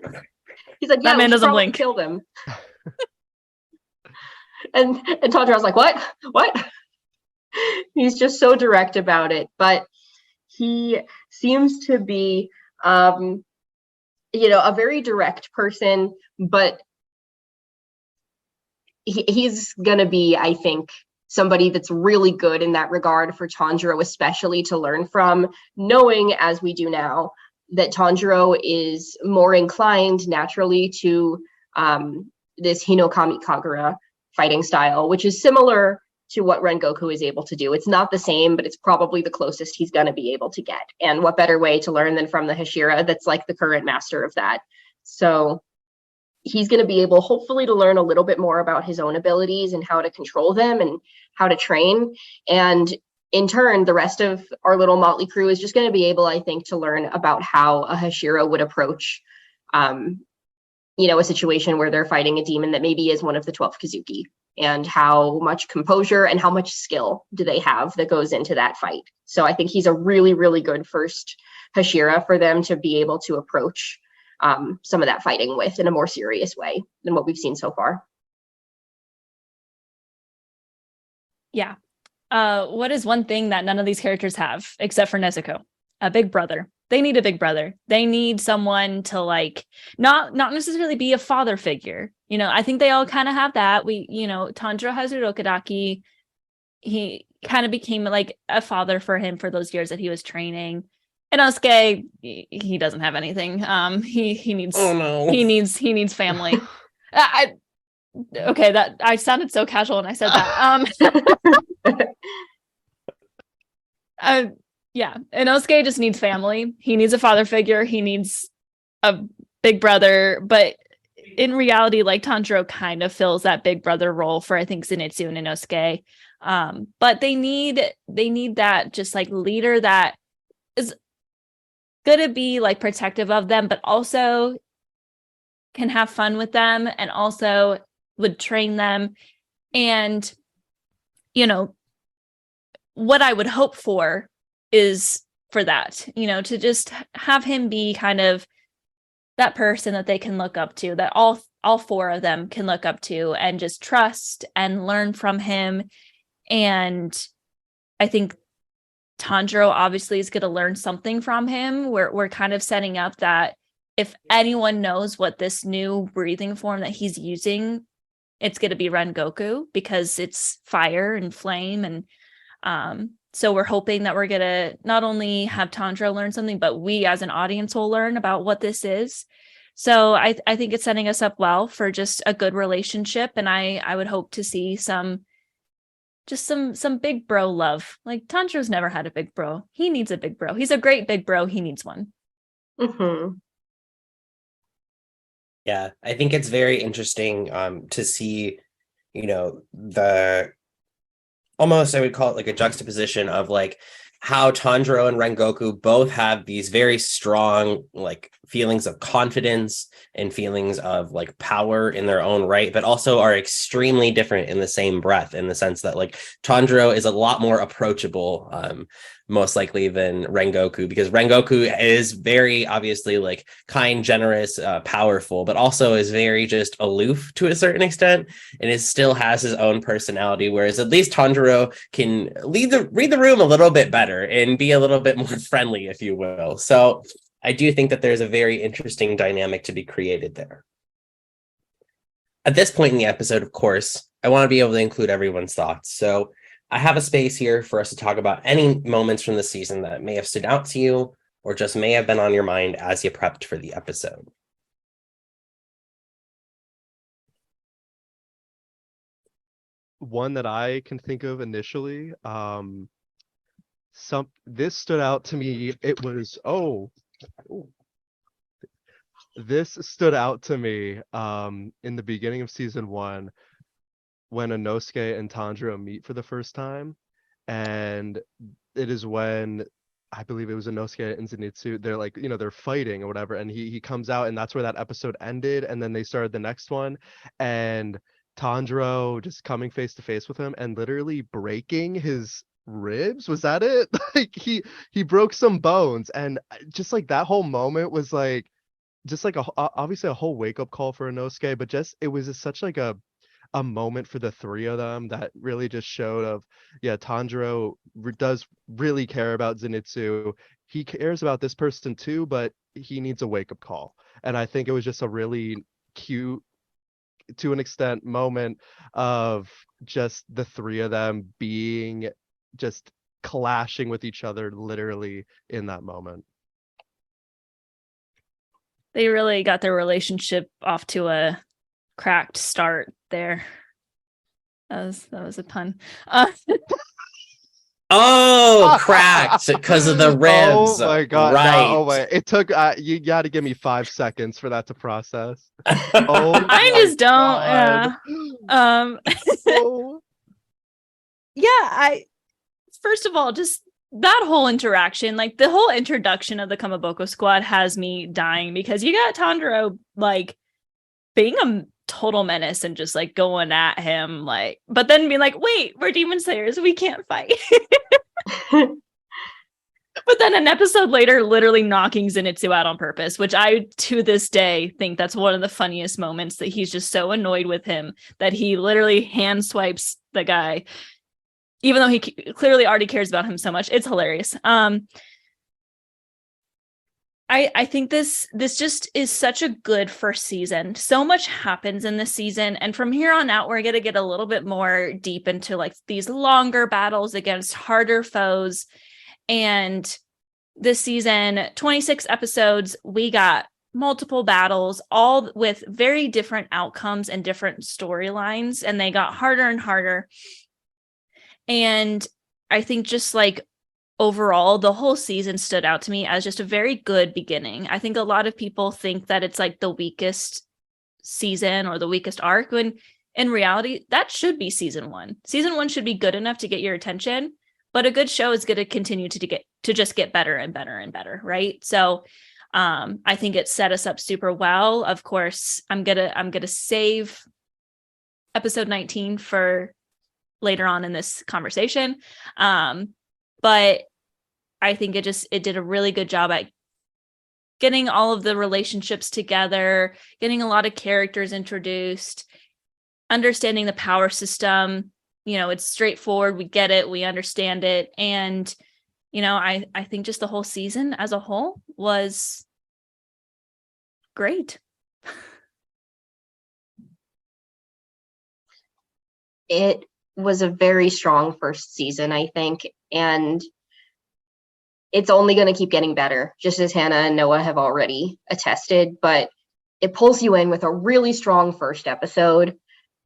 He's like, yeah, that man doesn't blink. Kill them. and Tanjiro's like, what? He's just so direct about it, but he seems to be, you know, a very direct person, but he's going to be, I think, somebody that's really good in that regard for Tanjiro, especially to learn from, knowing, as we do now, that Tanjiro is more inclined naturally to this Hinokami Kagura fighting style, which is similar to what Rengoku is able to do. It's not the same, but it's probably the closest he's going to be able to get. And what better way to learn than from the Hashira that's like the current master of that. So he's going to be able, hopefully, to learn a little bit more about his own abilities and how to control them and how to train. And in turn, the rest of our little motley crew is just going to be able, I think, to learn about how a Hashira would approach a situation where they're fighting a demon that maybe is one of the 12 Kazuki, and how much composure and how much skill do they have that goes into that fight. So I think he's a really, really good first Hashira for them to be able to approach some of that fighting with in a more serious way than what we've seen so far. Yeah. What is one thing that none of these characters have except for Nezuko? A big brother. They need a big brother. They need someone to like not necessarily be a father figure. I think they all kind of have that. Tanjiro has Urokodaki. He kind of became like a father for him for those years that he was training. And Inosuke, he doesn't have anything. He needs he needs family. Okay, that I sounded so casual when I said that. Yeah, Inosuke just needs family. He needs a father figure. He needs a big brother. But in reality, like Tanjiro kind of fills that big brother role for I think Zenitsu and Inosuke. But they need that just like leader that is gonna be like protective of them, but also can have fun with them and also would train them. And what I would hope for is for that, to just have him be kind of that person that they can look up to, that all four of them can look up to and just trust and learn from him. And I think Tanjiro obviously is going to learn something from him. We're kind of setting up that if anyone knows what this new breathing form that he's using, it's going to be Rengoku, because it's fire and flame. And so we're hoping that we're going to not only have Tanjiro learn something, but we as an audience will learn about what this is. So I think it's setting us up well for just a good relationship. And I would hope to see some big bro love. Like Tanjiro's never had a big bro. He needs a big bro. He's a great big bro. He needs one. Mm-hmm. Yeah, I think it's very interesting to see, the almost, I would call it like a juxtaposition of like how Tanjiro and Rengoku both have these very strong like feelings of confidence and feelings of like power in their own right, but also are extremely different in the same breath, in the sense that like Tanjiro is a lot more approachable, most likely than Rengoku, because Rengoku is very obviously like kind, generous, powerful, but also is very just aloof to a certain extent, and it still has his own personality, whereas at least Tanjiro can read the room a little bit better and be a little bit more friendly, if you will. So I do think that there's a very interesting dynamic to be created there. At this point in the episode, of course, I want to be able to include everyone's thoughts. So I have a space here for us to talk about any moments from the season that may have stood out to you or just may have been on your mind as you prepped for the episode. One that I can think of initially, this stood out to me. It was this stood out to me in the beginning of season 1, when Inosuke and Tanjiro meet for the first time, and it is when I believe it was Inosuke and Zenitsu, they're like, they're fighting or whatever, and he comes out, and that's where that episode ended, and then they started the next one, and Tanjiro just coming face to face with him and literally breaking his ribs. Was that it? Like he broke some bones, and just like that whole moment was like just like obviously a whole wake-up call for Inosuke, but just it was just such like a moment for the three of them that really just showed of, Tanjiro does really care about Zenitsu. He cares about this person too, but he needs a wake-up call. And I think it was just a really cute, to an extent, moment of just the three of them being just clashing with each other literally in that moment. They really got their relationship off to a cracked start there. That was a pun. Cracked because of the ribs. Oh my god! Right. No, wait. It took. You got to give me 5 seconds for that to process. I just don't. God. Yeah. Oh. Yeah. First of all, just that whole interaction, like the whole introduction of the Kamaboko Squad, has me dying, because you got Tanjiro like being a total menace and just like going at him, like, but then being like, wait, we're demon slayers, we can't fight. But then an episode later, literally knocking Zenitsu out on purpose, which I, to this day, think that's one of the funniest moments, that he's just so annoyed with him that he literally hand swipes the guy, even though he clearly already cares about him so much. It's hilarious. I think this just is such a good first season. So much happens in this season, and from here on out, we're gonna get a little bit more deep into like these longer battles against harder foes. And this season, 26 episodes, we got multiple battles, all with very different outcomes and different storylines, and they got harder and harder. And I think just like overall, the whole season stood out to me as just a very good beginning. I think a lot of people think that it's like the weakest season or the weakest arc, when in reality, that should be season one. Season one should be good enough to get your attention. But a good show is going to continue to just get better and better and better, right? So I think it set us up super well. Of course, I'm gonna save episode 19 for later on in this conversation. But I think it did a really good job at getting all of the relationships together, getting a lot of characters introduced, understanding the power system. You know, it's straightforward. We get it. We understand it. And, you know, I think just the whole season as a whole was great. It was a very strong first season, I think. And it's only going to keep getting better, just as Hannah and Noah have already attested. But it pulls you in with a really strong first episode.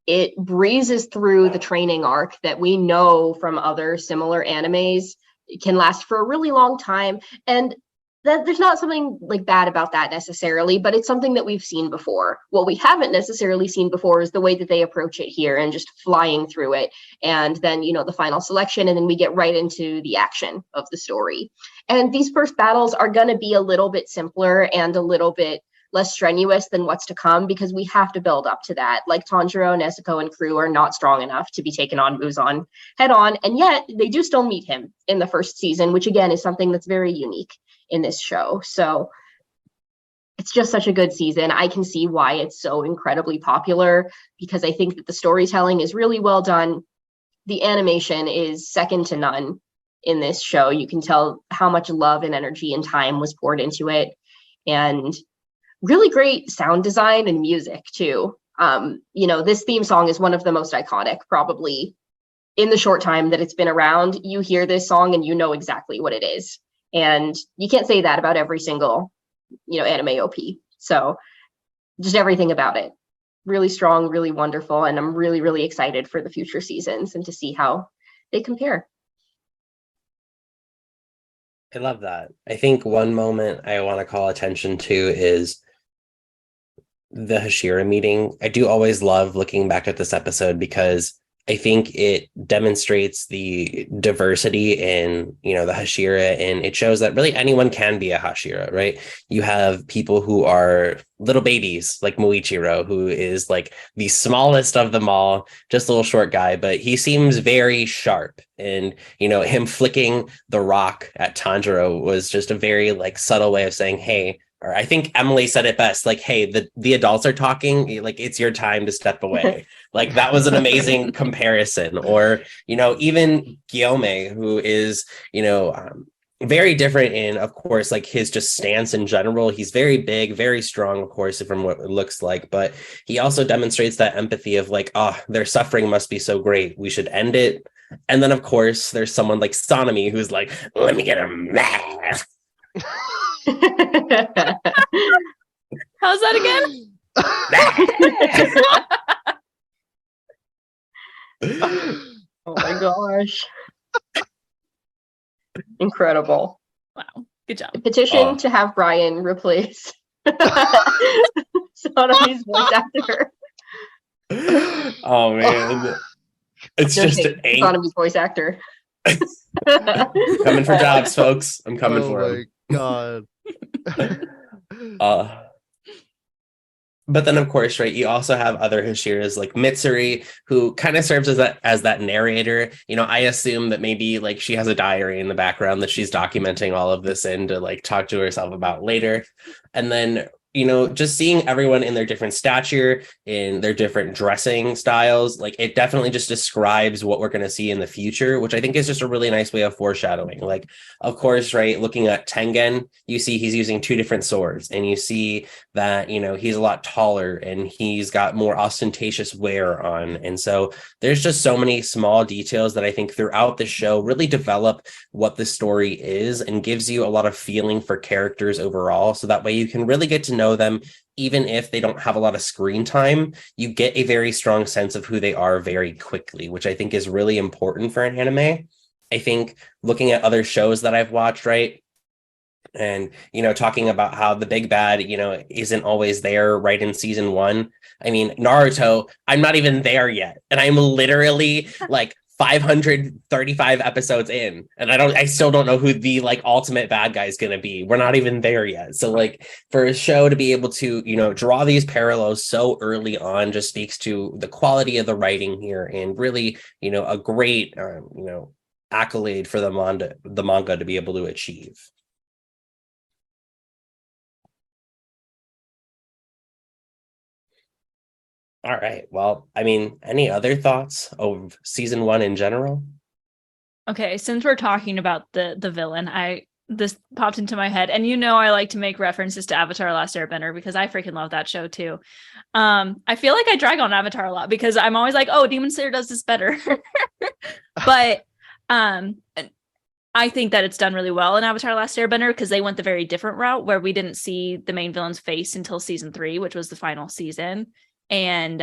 It breezes through the training arc that we know from other similar animes can last for a really long time. And that there's not something like bad about that necessarily, but it's something that we've seen before. What we haven't necessarily seen before is the way that they approach it here and just flying through it. And then, you know, the final selection, and then we get right into the action of the story. And these first battles are going to be a little bit simpler and a little bit less strenuous than what's to come, because we have to build up to that. Like Tanjiro, Nezuko, and crew are not strong enough to be taken on Muzan head on, and yet they do still meet him in the first season, which again is something that's very unique in this show. So it's just such a good season. I can see why it's so incredibly popular, because I think that the storytelling is really well done. The animation is second to none in this show. You can tell how much love and energy and time was poured into it, and really great sound design and music too. You know, this theme song is one of the most iconic, probably in the short time that it's been around. You hear this song and you know exactly what it is. And you can't say that about every single, you know, anime OP. So just everything about it. Really strong, really wonderful. And I'm really, really excited for the future seasons and to see how they compare. I love that. I think one moment I want to call attention to is the Hashira meeting. I do always love looking back at this episode because I think it demonstrates the diversity in, you know, the Hashira, and it shows that really anyone can be a Hashira, right? You have people who are little babies like Muichiro, who is like the smallest of them all, just a little short guy, but he seems very sharp. And, you know, him flicking the rock at Tanjiro was just a very like subtle way of saying, hey, or I think Emily said it best, like, hey, the adults are talking, like, it's your time to step away. Like, that was an amazing comparison. Or, you know, even Guillaume, who is, you know, very different in, of course, like his just stance in general. He's very big, very strong, of course, from what it looks like. But he also demonstrates that empathy of like, oh, their suffering must be so great. We should end it. And then, of course, there's someone like Sanemi who's like, let me get a mask. How's that again? Oh my gosh. Incredible. Wow. Good job. Petition to have Bryan replace Sonomi's voice actor. Oh man. It's No just shade, Sonomi's voice actor. Coming for jobs, folks. I'm coming for them. Oh my god. But then, of course, right, you also have other Hashiras like Mitsuri, who kind of serves as that narrator. You know, I assume that maybe like she has a diary in the background that she's documenting all of this in to like talk to herself about later. And then, you know, just seeing everyone in their different stature, in their different dressing styles, like it definitely just describes what we're going to see in the future, which I think is just a really nice way of foreshadowing. Like, of course, right, looking at Tengen, you see he's using two different swords, and you see that, you know, he's a lot taller and he's got more ostentatious wear on. And so there's just so many small details that I think throughout the show really develop what the story is and gives you a lot of feeling for characters overall. So that way you can really get to know them, even if they don't have a lot of screen time. You get a very strong sense of who they are very quickly, which I think is really important for an anime. I think looking at other shows that I've watched, right, and, you know, talking about how the big bad, you know, isn't always there right in season one. I mean, Naruto, I'm not even there yet. And I'm literally like 535 episodes in, and I still don't know who the like ultimate bad guy is going to be. We're not even there yet. So like for a show to be able to, you know, draw these parallels so early on just speaks to the quality of the writing here, and really, you know, a great, you know, accolade for the manga to be able to achieve. All right. Well, I mean, any other thoughts of season one in general? Okay, since we're talking about the villain, this popped into my head, and you know I like to make references to Avatar: Last Airbender because I freaking love that show too. I feel like I drag on Avatar a lot because I'm always like, oh, Demon Slayer does this better. But I think that it's done really well in Avatar: Last Airbender because they went the very different route where we didn't see the main villain's face until season 3, which was the final season. And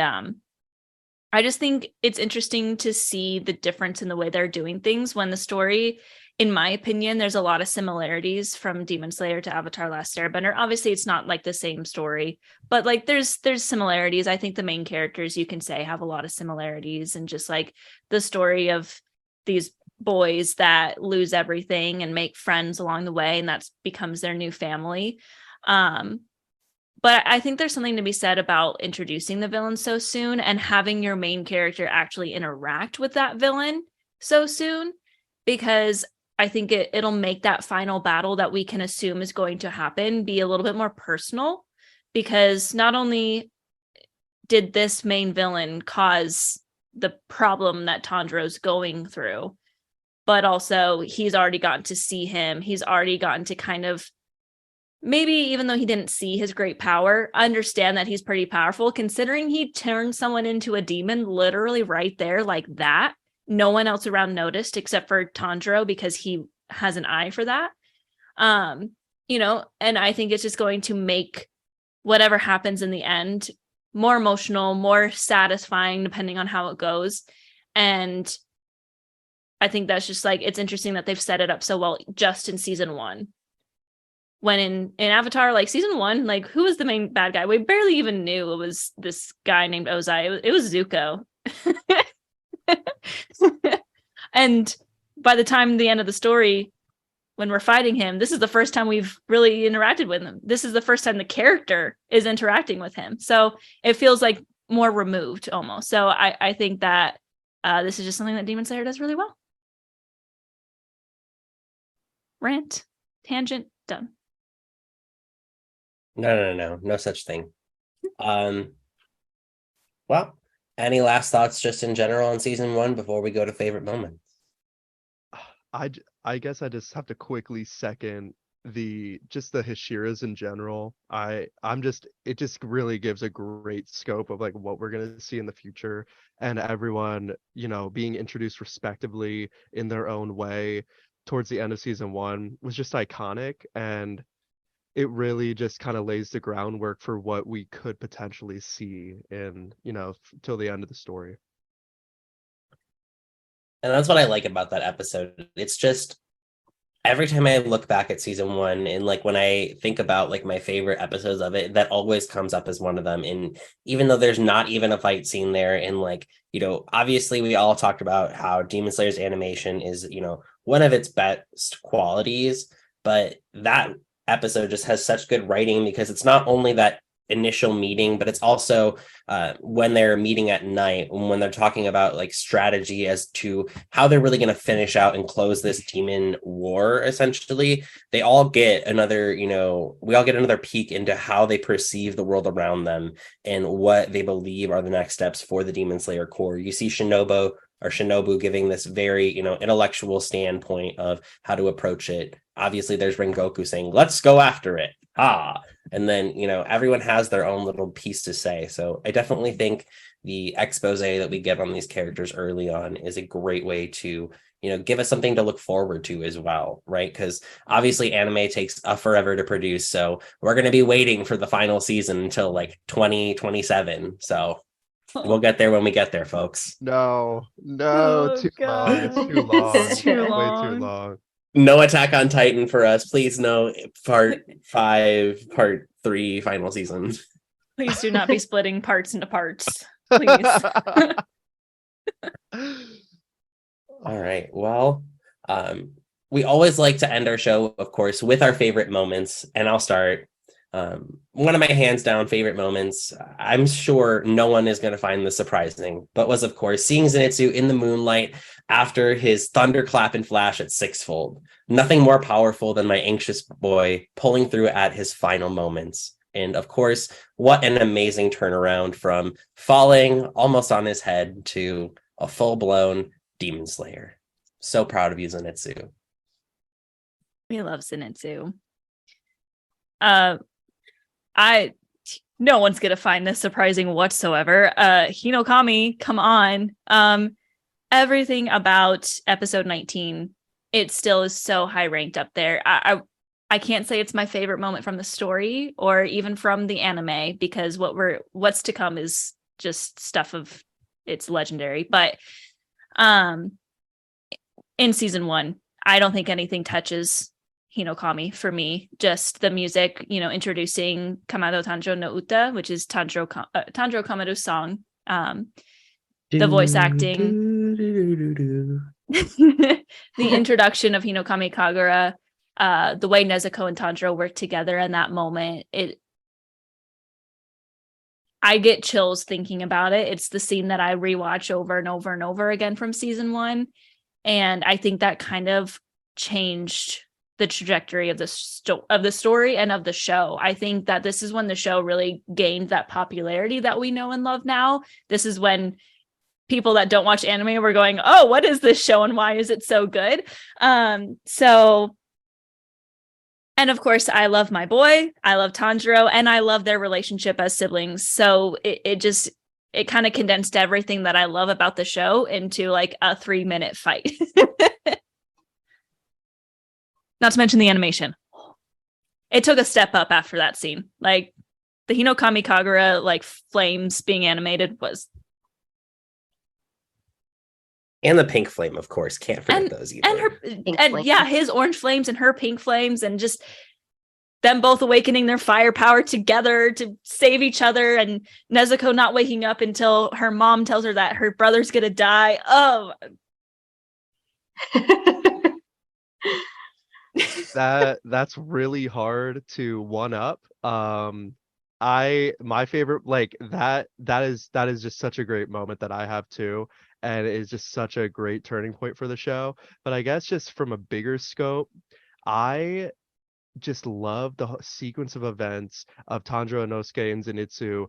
I just think it's interesting to see the difference in the way they're doing things when the story, in my opinion, there's a lot of similarities from Demon Slayer to Avatar: Last Airbender. Obviously, it's not like the same story, but like there's similarities. I think the main characters, you can say, have a lot of similarities, and just like the story of these boys that lose everything and make friends along the way, and that becomes their new family. But I think there's something to be said about introducing the villain so soon and having your main character actually interact with that villain so soon, because I think it'll make that final battle that we can assume is going to happen be a little bit more personal, because not only did this main villain cause the problem that Tanjiro's going through, but also he's already gotten to see him. He's already gotten to kind of, maybe even though he didn't see his great power, understand that he's pretty powerful, considering he turned someone into a demon literally right there like that. No one else around noticed except for Tanjiro because he has an eye for that. You know, and I think it's just going to make whatever happens in the end more emotional, more satisfying, depending on how it goes. And I think that's just like, it's interesting that they've set it up so well just in season 1. When in Avatar, like season 1, like who was the main bad guy? We barely even knew it was this guy named Ozai. It was Zuko. And by the time the end of the story, when we're fighting him, this is the first time we've really interacted with him. This is the first time the character is interacting with him. So it feels like more removed almost. So I think that this is just something that Demon Slayer does really well. Rant, tangent, done. No such thing. Well, any last thoughts just in general on season 1 before we go to favorite moments? I guess I just have to quickly second the Hashiras in general. It just really gives a great scope of like what we're gonna see in the future, and everyone, you know, being introduced respectively in their own way towards the end of season 1 was just iconic, and it really just kind of lays the groundwork for what we could potentially see in, you know, till the end of the story. And that's what I like about that episode. It's just every time I look back at season 1, and like when I think about like my favorite episodes of it, that always comes up as one of them. And even though there's not even a fight scene there, and like, you know, obviously we all talked about how Demon Slayer's animation is, you know, one of its best qualities, but that episode just has such good writing because it's not only that initial meeting, but it's also when they're meeting at night, when they're talking about like strategy as to how they're really going to finish out and close this demon war. Essentially, they all get another, we all get another peek into how they perceive the world around them and what they believe are the next steps for the Demon Slayer Corps. You see Shinobu giving this very, intellectual standpoint of how to approach it. Obviously, there's Rengoku saying, "Let's go after it." And then, everyone has their own little piece to say. So I definitely think the expose that we get on these characters early on is a great way to, give us something to look forward to as well, right? Because obviously anime takes forever to produce. So we're going to be waiting for the final season until like 2027. So we'll get there when we get there, folks. No, Oh, too long. It's God. too long. It's too Way long. too long. No Attack on Titan for us. Please, no part 5, part 3 final season. Please do not be splitting parts into parts. Please. All right. Well, we always like to end our show, of course, with our favorite moments. And I'll start. One of my hands down favorite moments, I'm sure no one is going to find this surprising, but was, of course, seeing Zenitsu in the moonlight after his thunderclap and flash at Sixfold. Nothing more powerful than my anxious boy pulling through at his final moments. And of course, what an amazing turnaround from falling almost on his head to a full-blown Demon Slayer. So proud of you, Zenitsu. We love Zenitsu. No one's gonna find this surprising whatsoever. Hinokami, come on. Everything about episode 19, it still is so high ranked up there. I can't say it's my favorite moment from the story or even from the anime, because what's to come is just stuff of it's legendary. But in season 1, I don't think anything touches Hinokami for me. Just the music, introducing Kamado Tanjo no Uta, which is Tanjo Kamado's song. The voice acting, the introduction of Hinokami Kagura, the way Nezuko and Tanjiro work together in that moment, I get chills thinking about it. It's the scene that I rewatch over and over and over again from season 1. And I think that kind of changed the trajectory of the story and of the show. I think that this is when the show really gained that popularity that we know and love now. This is when people that don't watch anime were going, "Oh, what is this show and why is it so good?" And of course, I love my boy, I love Tanjiro, and I love their relationship as siblings. So it kind of condensed everything that I love about the show into like a 3-minute fight. Not to mention the animation. It took a step up after that scene. Like the Hinokami Kagura, like flames being animated was. And the pink flame, of course. Can't forget those either. And his orange flames and her pink flames, and just them both awakening their firepower together to save each other, and Nezuko not waking up until her mom tells her that her brother's gonna die. Oh. That's really hard to one up. My favorite, like that is just such a great moment that I have too, and it is just such a great turning point for the show. But I guess just from a bigger scope, I just love the sequence of events of Tanjiro, Inosuke, and Zenitsu,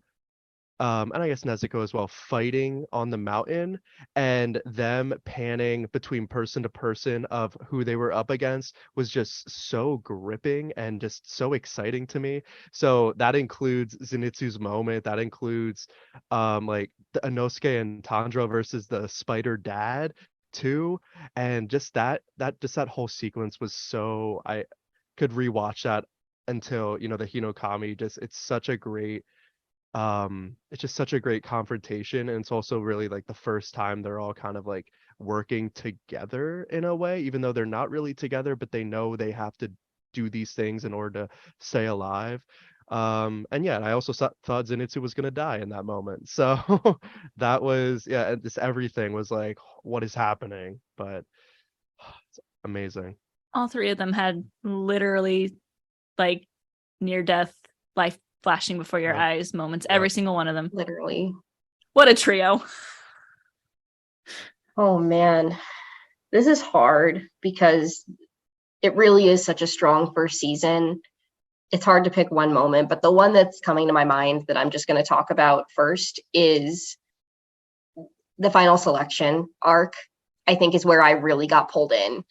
and I guess Nezuko as well, fighting on the mountain, and them panning between person to person of who they were up against was just so gripping and just so exciting to me. So that includes Zenitsu's moment. That includes like the Inosuke and Tanjiro versus the spider dad too, and just that whole sequence was so, I could rewatch that until the Hinokami, it's just such a great confrontation, and it's also really like the first time they're all kind of like working together in a way, even though they're not really together, but they know they have to do these things in order to stay alive. And I also thought Zenitsu was gonna die in that moment, so that was, just everything was like, what is happening? But it's amazing. All 3 of them had literally like near death, life flashing before your Yep. eyes moments, Yep. every single one of them. Literally. What a trio. Oh man, this is hard because it really is such a strong first season. It's hard to pick one moment, but the one that's coming to my mind that I'm just going to talk about first is the final selection arc. I think is where I really got pulled in.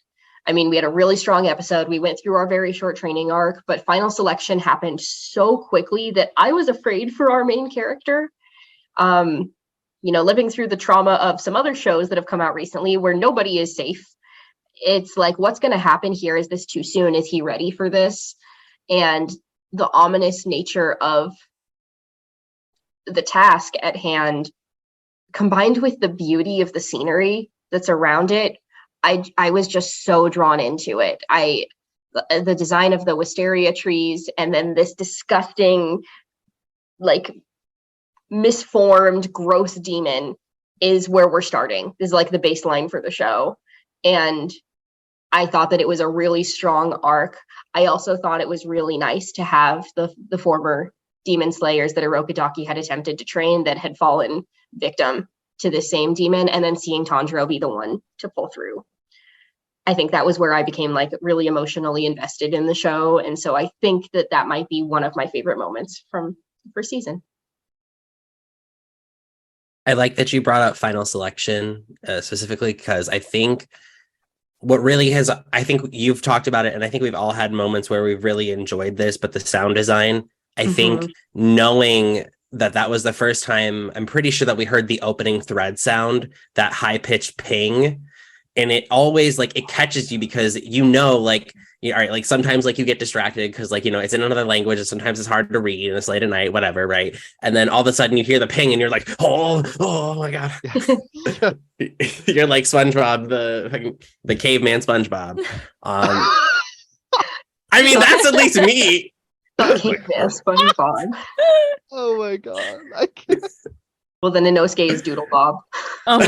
I mean, we had a really strong episode. We went through our very short training arc, but final selection happened so quickly that I was afraid for our main character. Living through the trauma of some other shows that have come out recently where nobody is safe. It's like, what's going to happen here? Is this too soon? Is he ready for this? And the ominous nature of the task at hand, combined with the beauty of the scenery that's around it, I was just so drawn into it. The design of the wisteria trees, and then this disgusting, like, misformed, gross demon is where we're starting. This is like the baseline for the show. And I thought that it was a really strong arc. I also thought it was really nice to have the former demon slayers that Irokadaki had attempted to train that had fallen victim to the same demon, and then seeing Tanjiro be the one to pull through. I think that was where I became like really emotionally invested in the show. And so I think that might be one of my favorite moments from the first season. I like that you brought up final selection specifically because I think what really has, I think you've talked about it, and I think we've all had moments where we've really enjoyed this, but the sound design, I think knowing that was the first time, I'm pretty sure that we heard the opening thread sound, that high-pitched ping, and it always, like, it catches you because like, all right, like sometimes like you get distracted because like, it's in another language and sometimes it's hard to read and it's late at night, whatever, right? And then all of a sudden you hear the ping and you're like, oh my God. Yeah. You're like SpongeBob, the caveman SpongeBob. I mean, that's at least me. Caveman SpongeBob. Oh my God. I can't. Well, then Inosuke is Doodle Bob. Oh,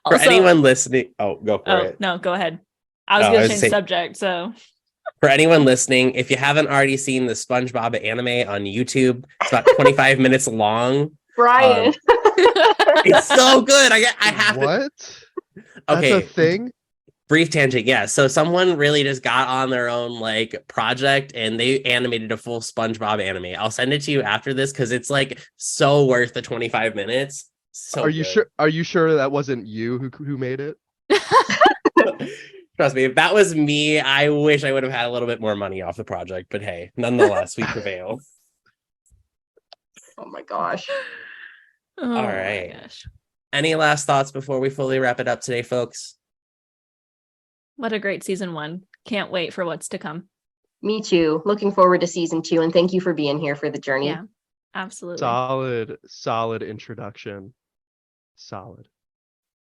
For anyone listening, go for it. No, go ahead. I was going to change subject, so. For anyone listening, if you haven't already seen the SpongeBob anime on YouTube, it's about 25 minutes long. Brian. It's so good. I have What? Okay. That's a thing? Brief tangent, yeah. So someone really just got on their own like project and they animated a full SpongeBob anime. I'll send it to you after this because it's like so worth the 25 minutes. So Are you sure? Are you sure that wasn't you who made it? Trust me, if that was me, I wish I would have had a little bit more money off the project. But hey, nonetheless, we prevail. Oh my gosh. Oh, all right. My gosh. Any last thoughts before we fully wrap it up today, folks? What a great season 1. Can't wait for what's to come. Me too. Looking forward to season 2, and thank you for being here for the journey. Yeah, absolutely. Solid introduction. Solid.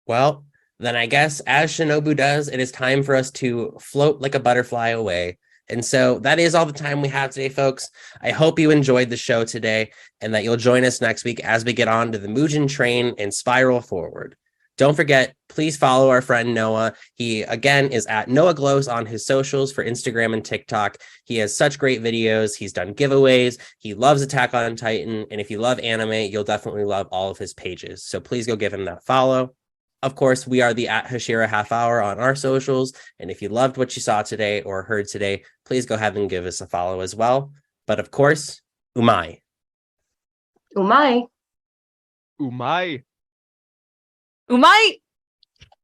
Well, then I guess as Shinobu does, it is time for us to float like a butterfly away. And so that is all the time we have today, folks. I hope you enjoyed the show today and that you'll join us next week as we get on to the Mugen train and spiral forward. Don't forget, please follow our friend Noah. He, again, is at Noah Glows on his socials for Instagram and TikTok. He has such great videos. He's done giveaways. He loves Attack on Titan. And if you love anime, you'll definitely love all of his pages. So please go give him that follow. Of course, we are the @Hashira Half Hour on our socials. And if you loved what you saw today or heard today, please go ahead and give us a follow as well. But of course, umai. Umai. Umai. Umai!